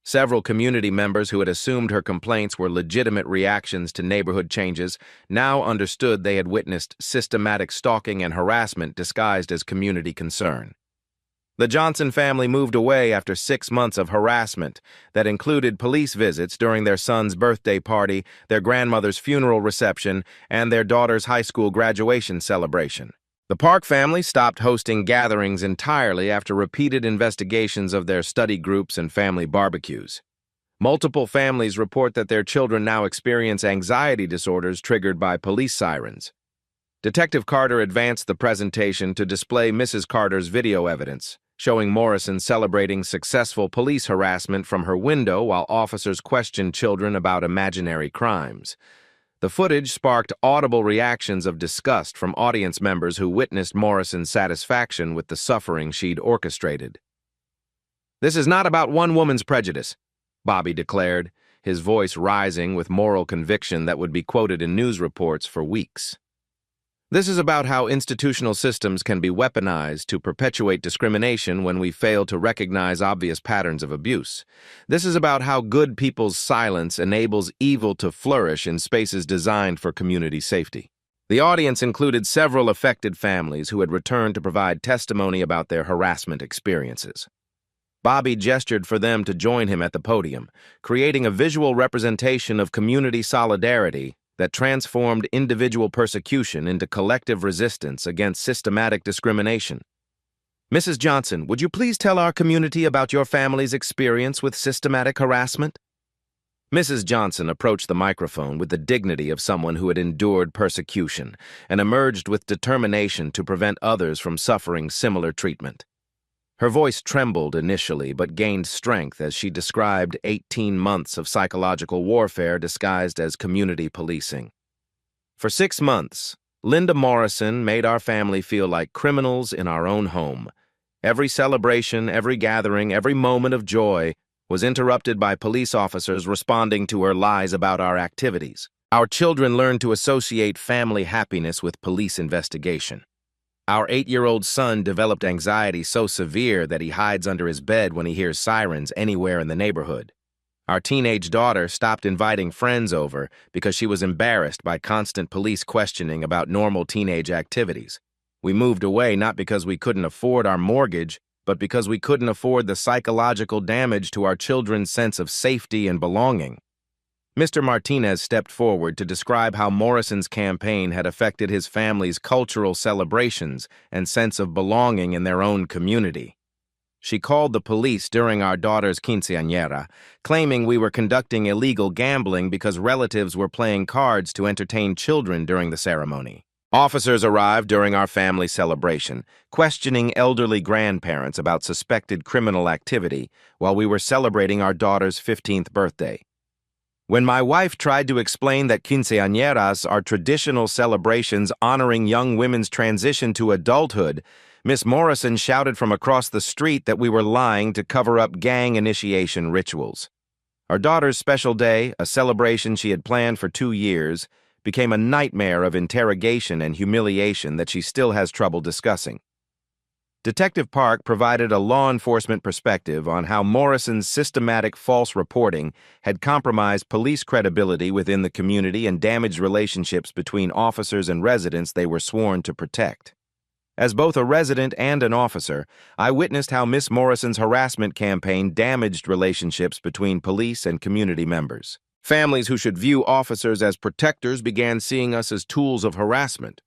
Several community members who had assumed her complaints were legitimate reactions to neighborhood changes now understood they had witnessed systematic stalking and harassment disguised as community concern. The Johnson family moved away after 6 months of harassment that included police visits during their son's birthday party, their grandmother's funeral reception, and their daughter's high school graduation celebration. The Park family stopped hosting gatherings entirely after repeated investigations of their study groups and family barbecues. Multiple families report that their children now experience anxiety disorders triggered by police sirens. Detective Carter advanced the presentation to display Mrs. Carter's video evidence, showing Morrison celebrating successful police harassment from her window while officers questioned children about imaginary crimes. The footage sparked audible reactions of disgust from audience members who witnessed Morrison's satisfaction with the suffering she'd orchestrated. "This is not about one woman's prejudice," Bobby declared, his voice rising with moral conviction that would be quoted in news reports for weeks. "This is about how institutional systems can be weaponized to perpetuate discrimination when we fail to recognize obvious patterns of abuse. This is about how good people's silence enables evil to flourish in spaces designed for community safety." The audience included several affected families who had returned to provide testimony about their harassment experiences. Bobby gestured for them to join him at the podium, creating a visual representation of community solidarity that transformed individual persecution into collective resistance against systematic discrimination. "Mrs. Johnson, would you please tell our community about your family's experience with systematic harassment?" Mrs. Johnson approached the microphone with the dignity of someone who had endured persecution and emerged with determination to prevent others from suffering similar treatment. Her voice trembled initially but gained strength as she described 18 months of psychological warfare disguised as community policing. "For 6 months, Linda Morrison made our family feel like criminals in our own home. Every celebration, every gathering, every moment of joy was interrupted by police officers responding to her lies about our activities. Our children learned to associate family happiness with police investigation. Our 8-year-old son developed anxiety so severe that he hides under his bed when he hears sirens anywhere in the neighborhood. Our teenage daughter stopped inviting friends over because she was embarrassed by constant police questioning about normal teenage activities. We moved away not because we couldn't afford our mortgage, but because we couldn't afford the psychological damage to our children's sense of safety and belonging." Mr. Martinez stepped forward to describe how Morrison's campaign had affected his family's cultural celebrations and sense of belonging in their own community. "She called the police during our daughter's quinceañera, claiming we were conducting illegal gambling because relatives were playing cards to entertain children during the ceremony. Officers arrived during our family celebration, questioning elderly grandparents about suspected criminal activity while we were celebrating our daughter's 15th birthday. When my wife tried to explain that quinceañeras are traditional celebrations honoring young women's transition to adulthood, Miss Morrison shouted from across the street that we were lying to cover up gang initiation rituals. Our daughter's special day, a celebration she had planned for 2 years, became a nightmare of interrogation and humiliation that she still has trouble discussing. Detective Park provided a law enforcement perspective on how Morrison's systematic false reporting had compromised police credibility within the community and damaged relationships between officers and residents they were sworn to protect. As both a resident and an officer, I witnessed how Miss Morrison's harassment campaign damaged relationships between police and community members. Families who should view officers as protectors began seeing us as tools of harassment.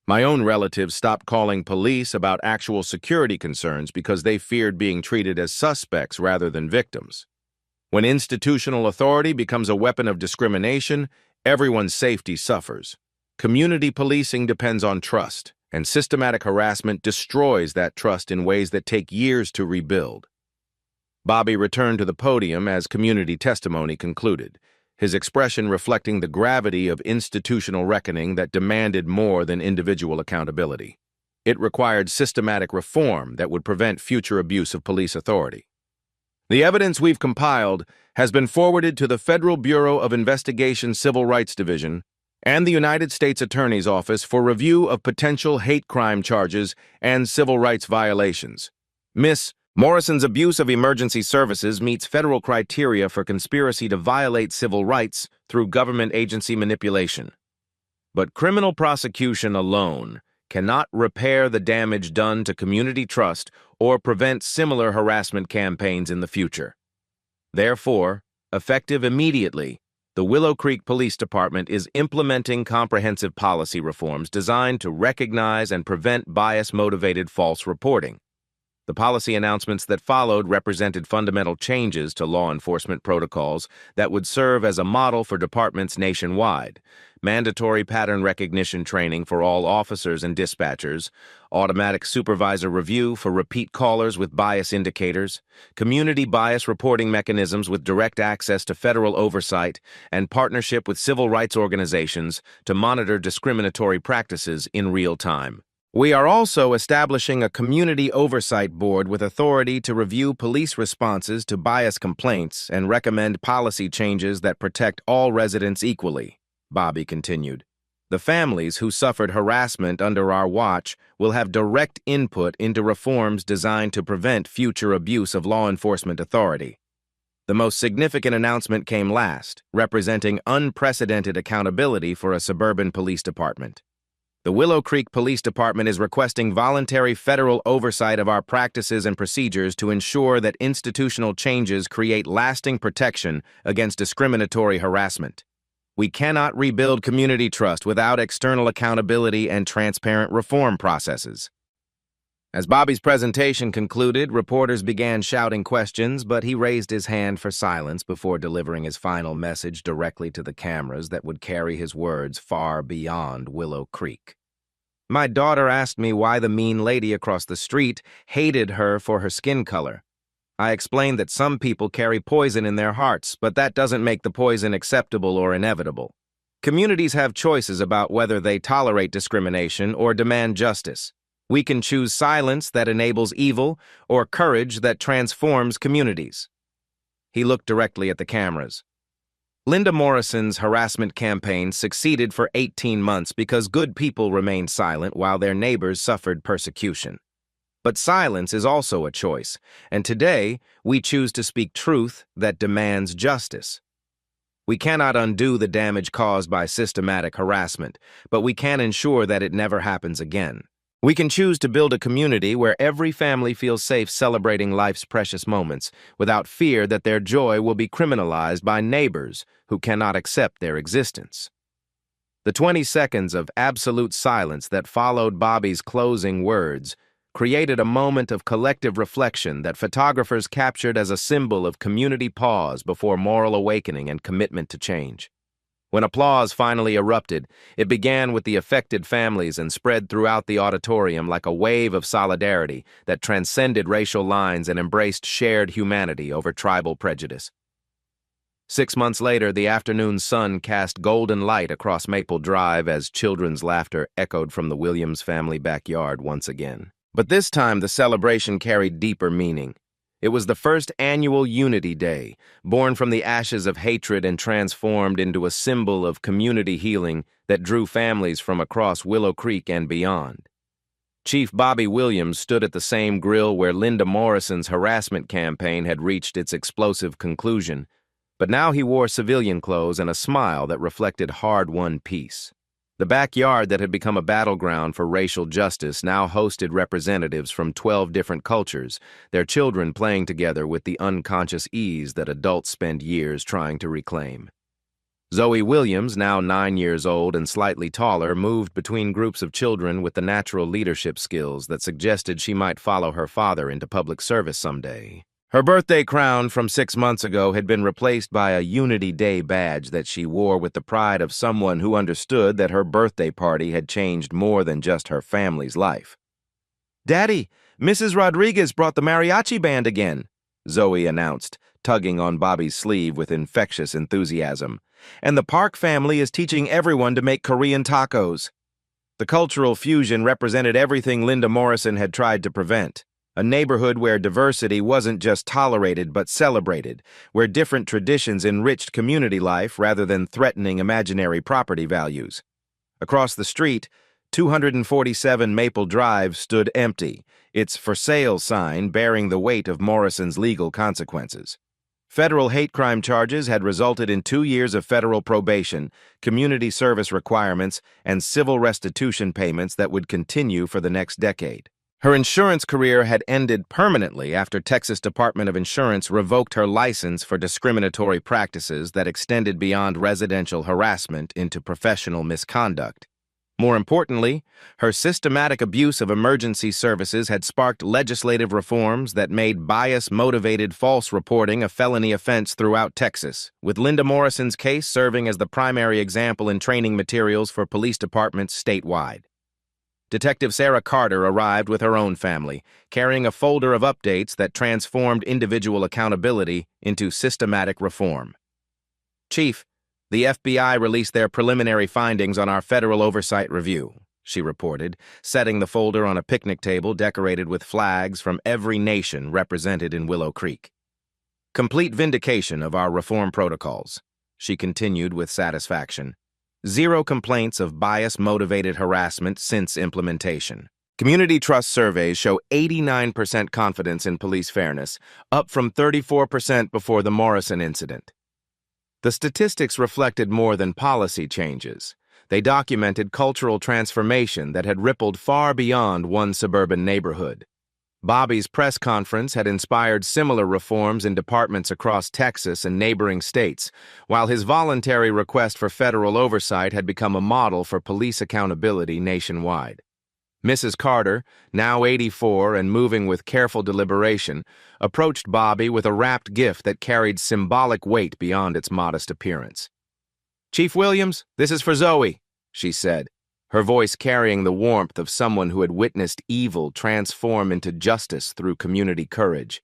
My own relatives stopped calling police about actual security concerns because they feared being treated as suspects rather than victims. When institutional authority becomes a weapon of discrimination, everyone's safety suffers. Community policing depends on trust, and systematic harassment destroys that trust in ways that take years to rebuild. Bobby returned to the podium as community testimony concluded, his expression reflecting the gravity of institutional reckoning that demanded more than individual accountability. It required systematic reform that would prevent future abuse of police authority. The evidence we've compiled has been forwarded to the Federal Bureau of Investigation Civil Rights Division and the United States Attorney's Office for review of potential hate crime charges and civil rights violations. Ms. Morrison's abuse of emergency services meets federal criteria for conspiracy to violate civil rights through government agency manipulation. But criminal prosecution alone cannot repair the damage done to community trust or prevent similar harassment campaigns in the future. Therefore, effective immediately, the Willow Creek Police Department is implementing comprehensive policy reforms designed to recognize and prevent bias-motivated false reporting. The policy announcements that followed represented fundamental changes to law enforcement protocols that would serve as a model for departments nationwide: mandatory pattern recognition training for all officers and dispatchers, automatic supervisor review for repeat callers with bias indicators, community bias reporting mechanisms with direct access to federal oversight, and partnership with civil rights organizations to monitor discriminatory practices in real time. We are also establishing a community oversight board with authority to review police responses to bias complaints and recommend policy changes that protect all residents equally, Bobby continued. The families who suffered harassment under our watch will have direct input into reforms designed to prevent future abuse of law enforcement authority. The most significant announcement came last, representing unprecedented accountability for a suburban police department. The Willow Creek Police Department is requesting voluntary federal oversight of our practices and procedures to ensure that institutional changes create lasting protection against discriminatory harassment. We cannot rebuild community trust without external accountability and transparent reform processes. As Bobby's presentation concluded, reporters began shouting questions, but he raised his hand for silence before delivering his final message directly to the cameras that would carry his words far beyond Willow Creek. My daughter asked me why the mean lady across the street hated her for her skin color. I explained that some people carry poison in their hearts, but that doesn't make the poison acceptable or inevitable. Communities have choices about whether they tolerate discrimination or demand justice. We can choose silence that enables evil or courage that transforms communities. He looked directly at the cameras. Linda Morrison's harassment campaign succeeded for 18 months because good people remained silent while their neighbors suffered persecution. But silence is also a choice, and today we choose to speak truth that demands justice. We cannot undo the damage caused by systematic harassment, but we can ensure that it never happens again. We can choose to build a community where every family feels safe celebrating life's precious moments without fear that their joy will be criminalized by neighbors who cannot accept their existence. The 20 seconds of absolute silence that followed Bobby's closing words created a moment of collective reflection that photographers captured as a symbol of community pause before moral awakening and commitment to change. When applause finally erupted, it began with the affected families and spread throughout the auditorium like a wave of solidarity that transcended racial lines and embraced shared humanity over tribal prejudice. 6 months later, the afternoon sun cast golden light across Maple Drive as children's laughter echoed from the Williams family backyard once again. But this time, the celebration carried deeper meaning. It was the first annual Unity Day, born from the ashes of hatred and transformed into a symbol of community healing that drew families from across Willow Creek and beyond. Chief Bobby Williams stood at the same grill where Linda Morrison's harassment campaign had reached its explosive conclusion, but now he wore civilian clothes and a smile that reflected hard-won peace. The backyard that had become a battleground for racial justice now hosted representatives from 12 different cultures, their children playing together with the unconscious ease that adults spend years trying to reclaim. Zoe Williams, now 9 years old and slightly taller, moved between groups of children with the natural leadership skills that suggested she might follow her father into public service someday. Her birthday crown from 6 months ago had been replaced by a Unity Day badge that she wore with the pride of someone who understood that her birthday party had changed more than just her family's life. "Daddy, Mrs. Rodriguez brought the mariachi band again," Zoe announced, tugging on Bobby's sleeve with infectious enthusiasm. "And the Park family is teaching everyone to make Korean tacos." The cultural fusion represented everything Linda Morrison had tried to prevent. A neighborhood where diversity wasn't just tolerated but celebrated, where different traditions enriched community life rather than threatening imaginary property values. Across the street, 247 Maple Drive stood empty, its for sale sign bearing the weight of Morrison's legal consequences. Federal hate crime charges had resulted in 2 years of federal probation, community service requirements, and civil restitution payments that would continue for the next decade. Her insurance career had ended permanently after Texas Department of Insurance revoked her license for discriminatory practices that extended beyond residential harassment into professional misconduct. More importantly, her systematic abuse of emergency services had sparked legislative reforms that made bias-motivated false reporting a felony offense throughout Texas, with Linda Morrison's case serving as the primary example in training materials for police departments statewide. Detective Sarah Carter arrived with her own family, carrying a folder of updates that transformed individual accountability into systematic reform. "Chief, the FBI released their preliminary findings on our federal oversight review," she reported, setting the folder on a picnic table decorated with flags from every nation represented in Willow Creek. "Complete vindication of our reform protocols," she continued with satisfaction. "Zero complaints of bias-motivated harassment since implementation. Community trust surveys show 89% confidence in police fairness, up from 34% before the Morrison incident." The statistics reflected more than policy changes. They documented cultural transformation that had rippled far beyond one suburban neighborhood. Bobby's press conference had inspired similar reforms in departments across Texas and neighboring states, while his voluntary request for federal oversight had become a model for police accountability nationwide. Mrs. Carter, now 84 and moving with careful deliberation, approached Bobby with a wrapped gift that carried symbolic weight beyond its modest appearance. "Chief Williams, this is for Zoe," she said, her voice carrying the warmth of someone who had witnessed evil transform into justice through community courage.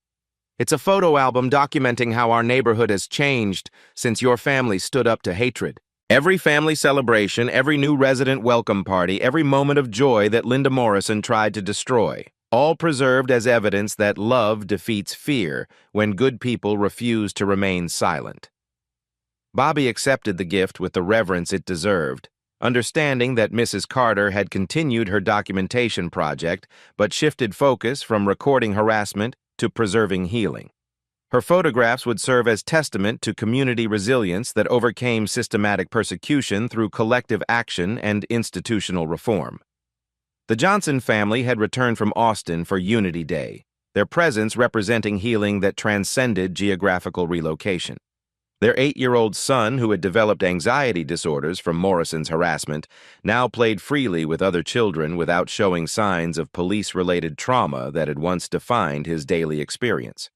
"It's a photo album documenting how our neighborhood has changed since your family stood up to hatred. Every family celebration, every new resident welcome party, every moment of joy that Linda Morrison tried to destroy, all preserved as evidence that love defeats fear when good people refuse to remain silent." Bobby accepted the gift with the reverence it deserved, understanding that Mrs. Carter had continued her documentation project but shifted focus from recording harassment to preserving healing. Her photographs would serve as testament to community resilience that overcame systematic persecution through collective action and institutional reform. The Johnson family had returned from Austin for Unity Day, their presence representing healing that transcended geographical relocation. Their 8-year-old son, who had developed anxiety disorders from Morrison's harassment, now played freely with other children without showing signs of police-related trauma that had once defined his daily experience.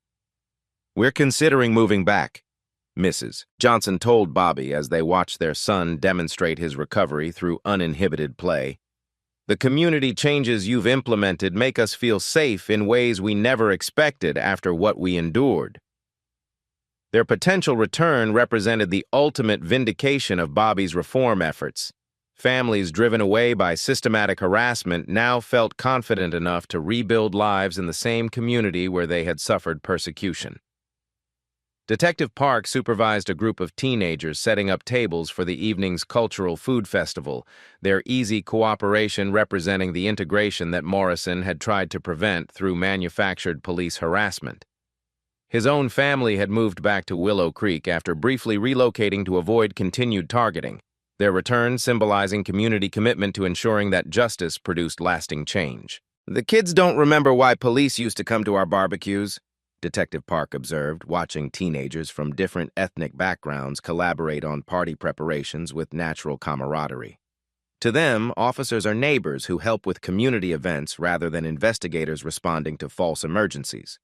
"We're considering moving back," Mrs. Johnson told Bobby as they watched their son demonstrate his recovery through uninhibited play. "The community changes you've implemented make us feel safe in ways we never expected after what we endured." Their potential return represented the ultimate vindication of Bobby's reform efforts. Families driven away by systematic harassment now felt confident enough to rebuild lives in the same community where they had suffered persecution. Detective Park supervised a group of teenagers setting up tables for the evening's cultural food festival, their easy cooperation representing the integration that Morrison had tried to prevent through manufactured police harassment. His own family had moved back to Willow Creek after briefly relocating to avoid continued targeting, their return symbolizing community commitment to ensuring that justice produced lasting change. "The kids don't remember why police used to come to our barbecues," Detective Park observed, watching teenagers from different ethnic backgrounds collaborate on party preparations with natural camaraderie. To them, officers are neighbors who help with community events rather than investigators responding to false emergencies.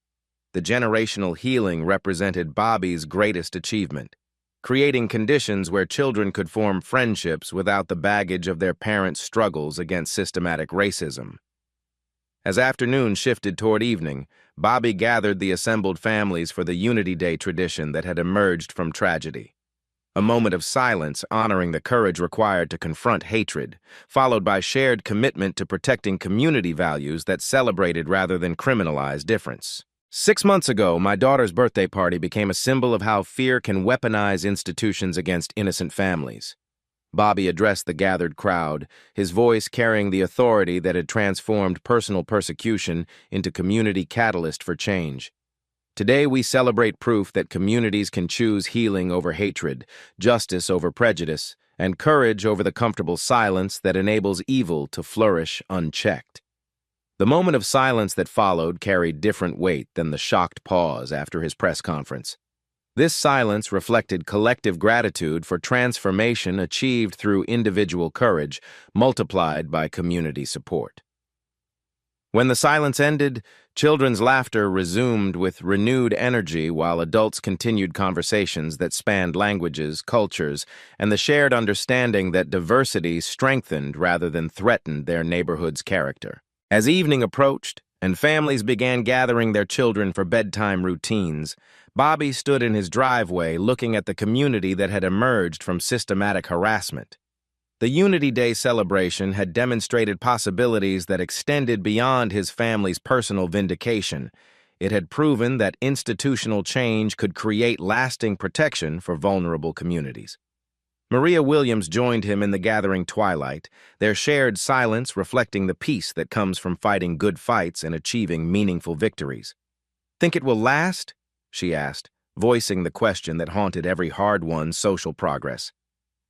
the generational healing represented Bobby's greatest achievement, creating conditions where children could form friendships without the baggage of their parents' struggles against systematic racism. As afternoon shifted toward evening, Bobby gathered the assembled families for the Unity Day tradition that had emerged from tragedy. A moment of silence honoring the courage required to confront hatred, followed by shared commitment to protecting community values that celebrated rather than criminalized difference. 6 months ago, my daughter's birthday party became a symbol of how fear can weaponize institutions against innocent families. Bobby addressed the gathered crowd, his voice carrying the authority that had transformed personal persecution into community catalyst for change. Today we celebrate proof that communities can choose healing over hatred, justice over prejudice, and courage over the comfortable silence that enables evil to flourish unchecked. The moment of silence that followed carried different weight than the shocked pause after his press conference. This silence reflected collective gratitude for transformation achieved through individual courage, multiplied by community support. When the silence ended, children's laughter resumed with renewed energy while adults continued conversations that spanned languages, cultures, and the shared understanding that diversity strengthened rather than threatened their neighborhood's character. As evening approached and families began gathering their children for bedtime routines, Bobby stood in his driveway looking at the community that had emerged from systematic harassment. The Unity Day celebration had demonstrated possibilities that extended beyond his family's personal vindication. It had proven that institutional change could create lasting protection for vulnerable communities. Maria Williams joined him in the gathering twilight, their shared silence reflecting the peace that comes from fighting good fights and achieving meaningful victories. "Think it will last?" she asked, voicing the question that haunted every hard-won social progress.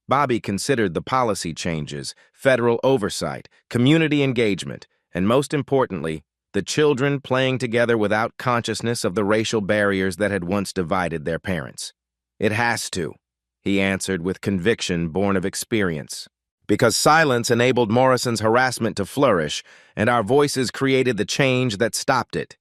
Bobby considered the policy changes, federal oversight, community engagement, and most importantly, the children playing together without consciousness of the racial barriers that had once divided their parents. "It has to," he answered with conviction born of experience. "Because silence enabled Morrison's harassment to flourish, and our voices created the change that stopped it."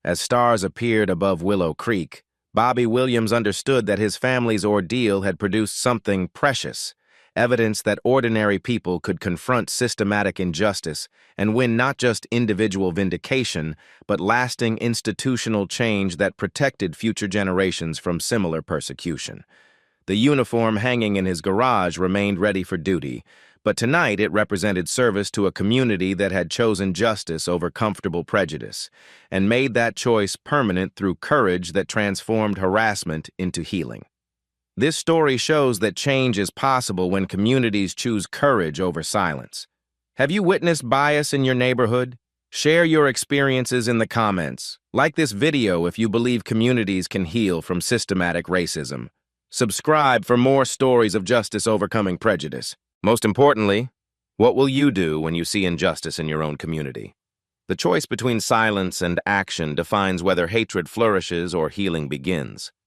As stars appeared above Willow Creek, Bobby Williams understood that his family's ordeal had produced something precious, evidence that ordinary people could confront systematic injustice and win not just individual vindication, but lasting institutional change that protected future generations from similar persecution. The uniform hanging in his garage remained ready for duty, but tonight it represented service to a community that had chosen justice over comfortable prejudice, and made that choice permanent through courage that transformed harassment into healing. This story shows that change is possible when communities choose courage over silence. Have you witnessed bias in your neighborhood? Share your experiences in the comments. Like this video if you believe communities can heal from systematic racism. Subscribe for more stories of justice overcoming prejudice. Most importantly, what will you do when you see injustice in your own community? The choice between silence and action defines whether hatred flourishes or healing begins.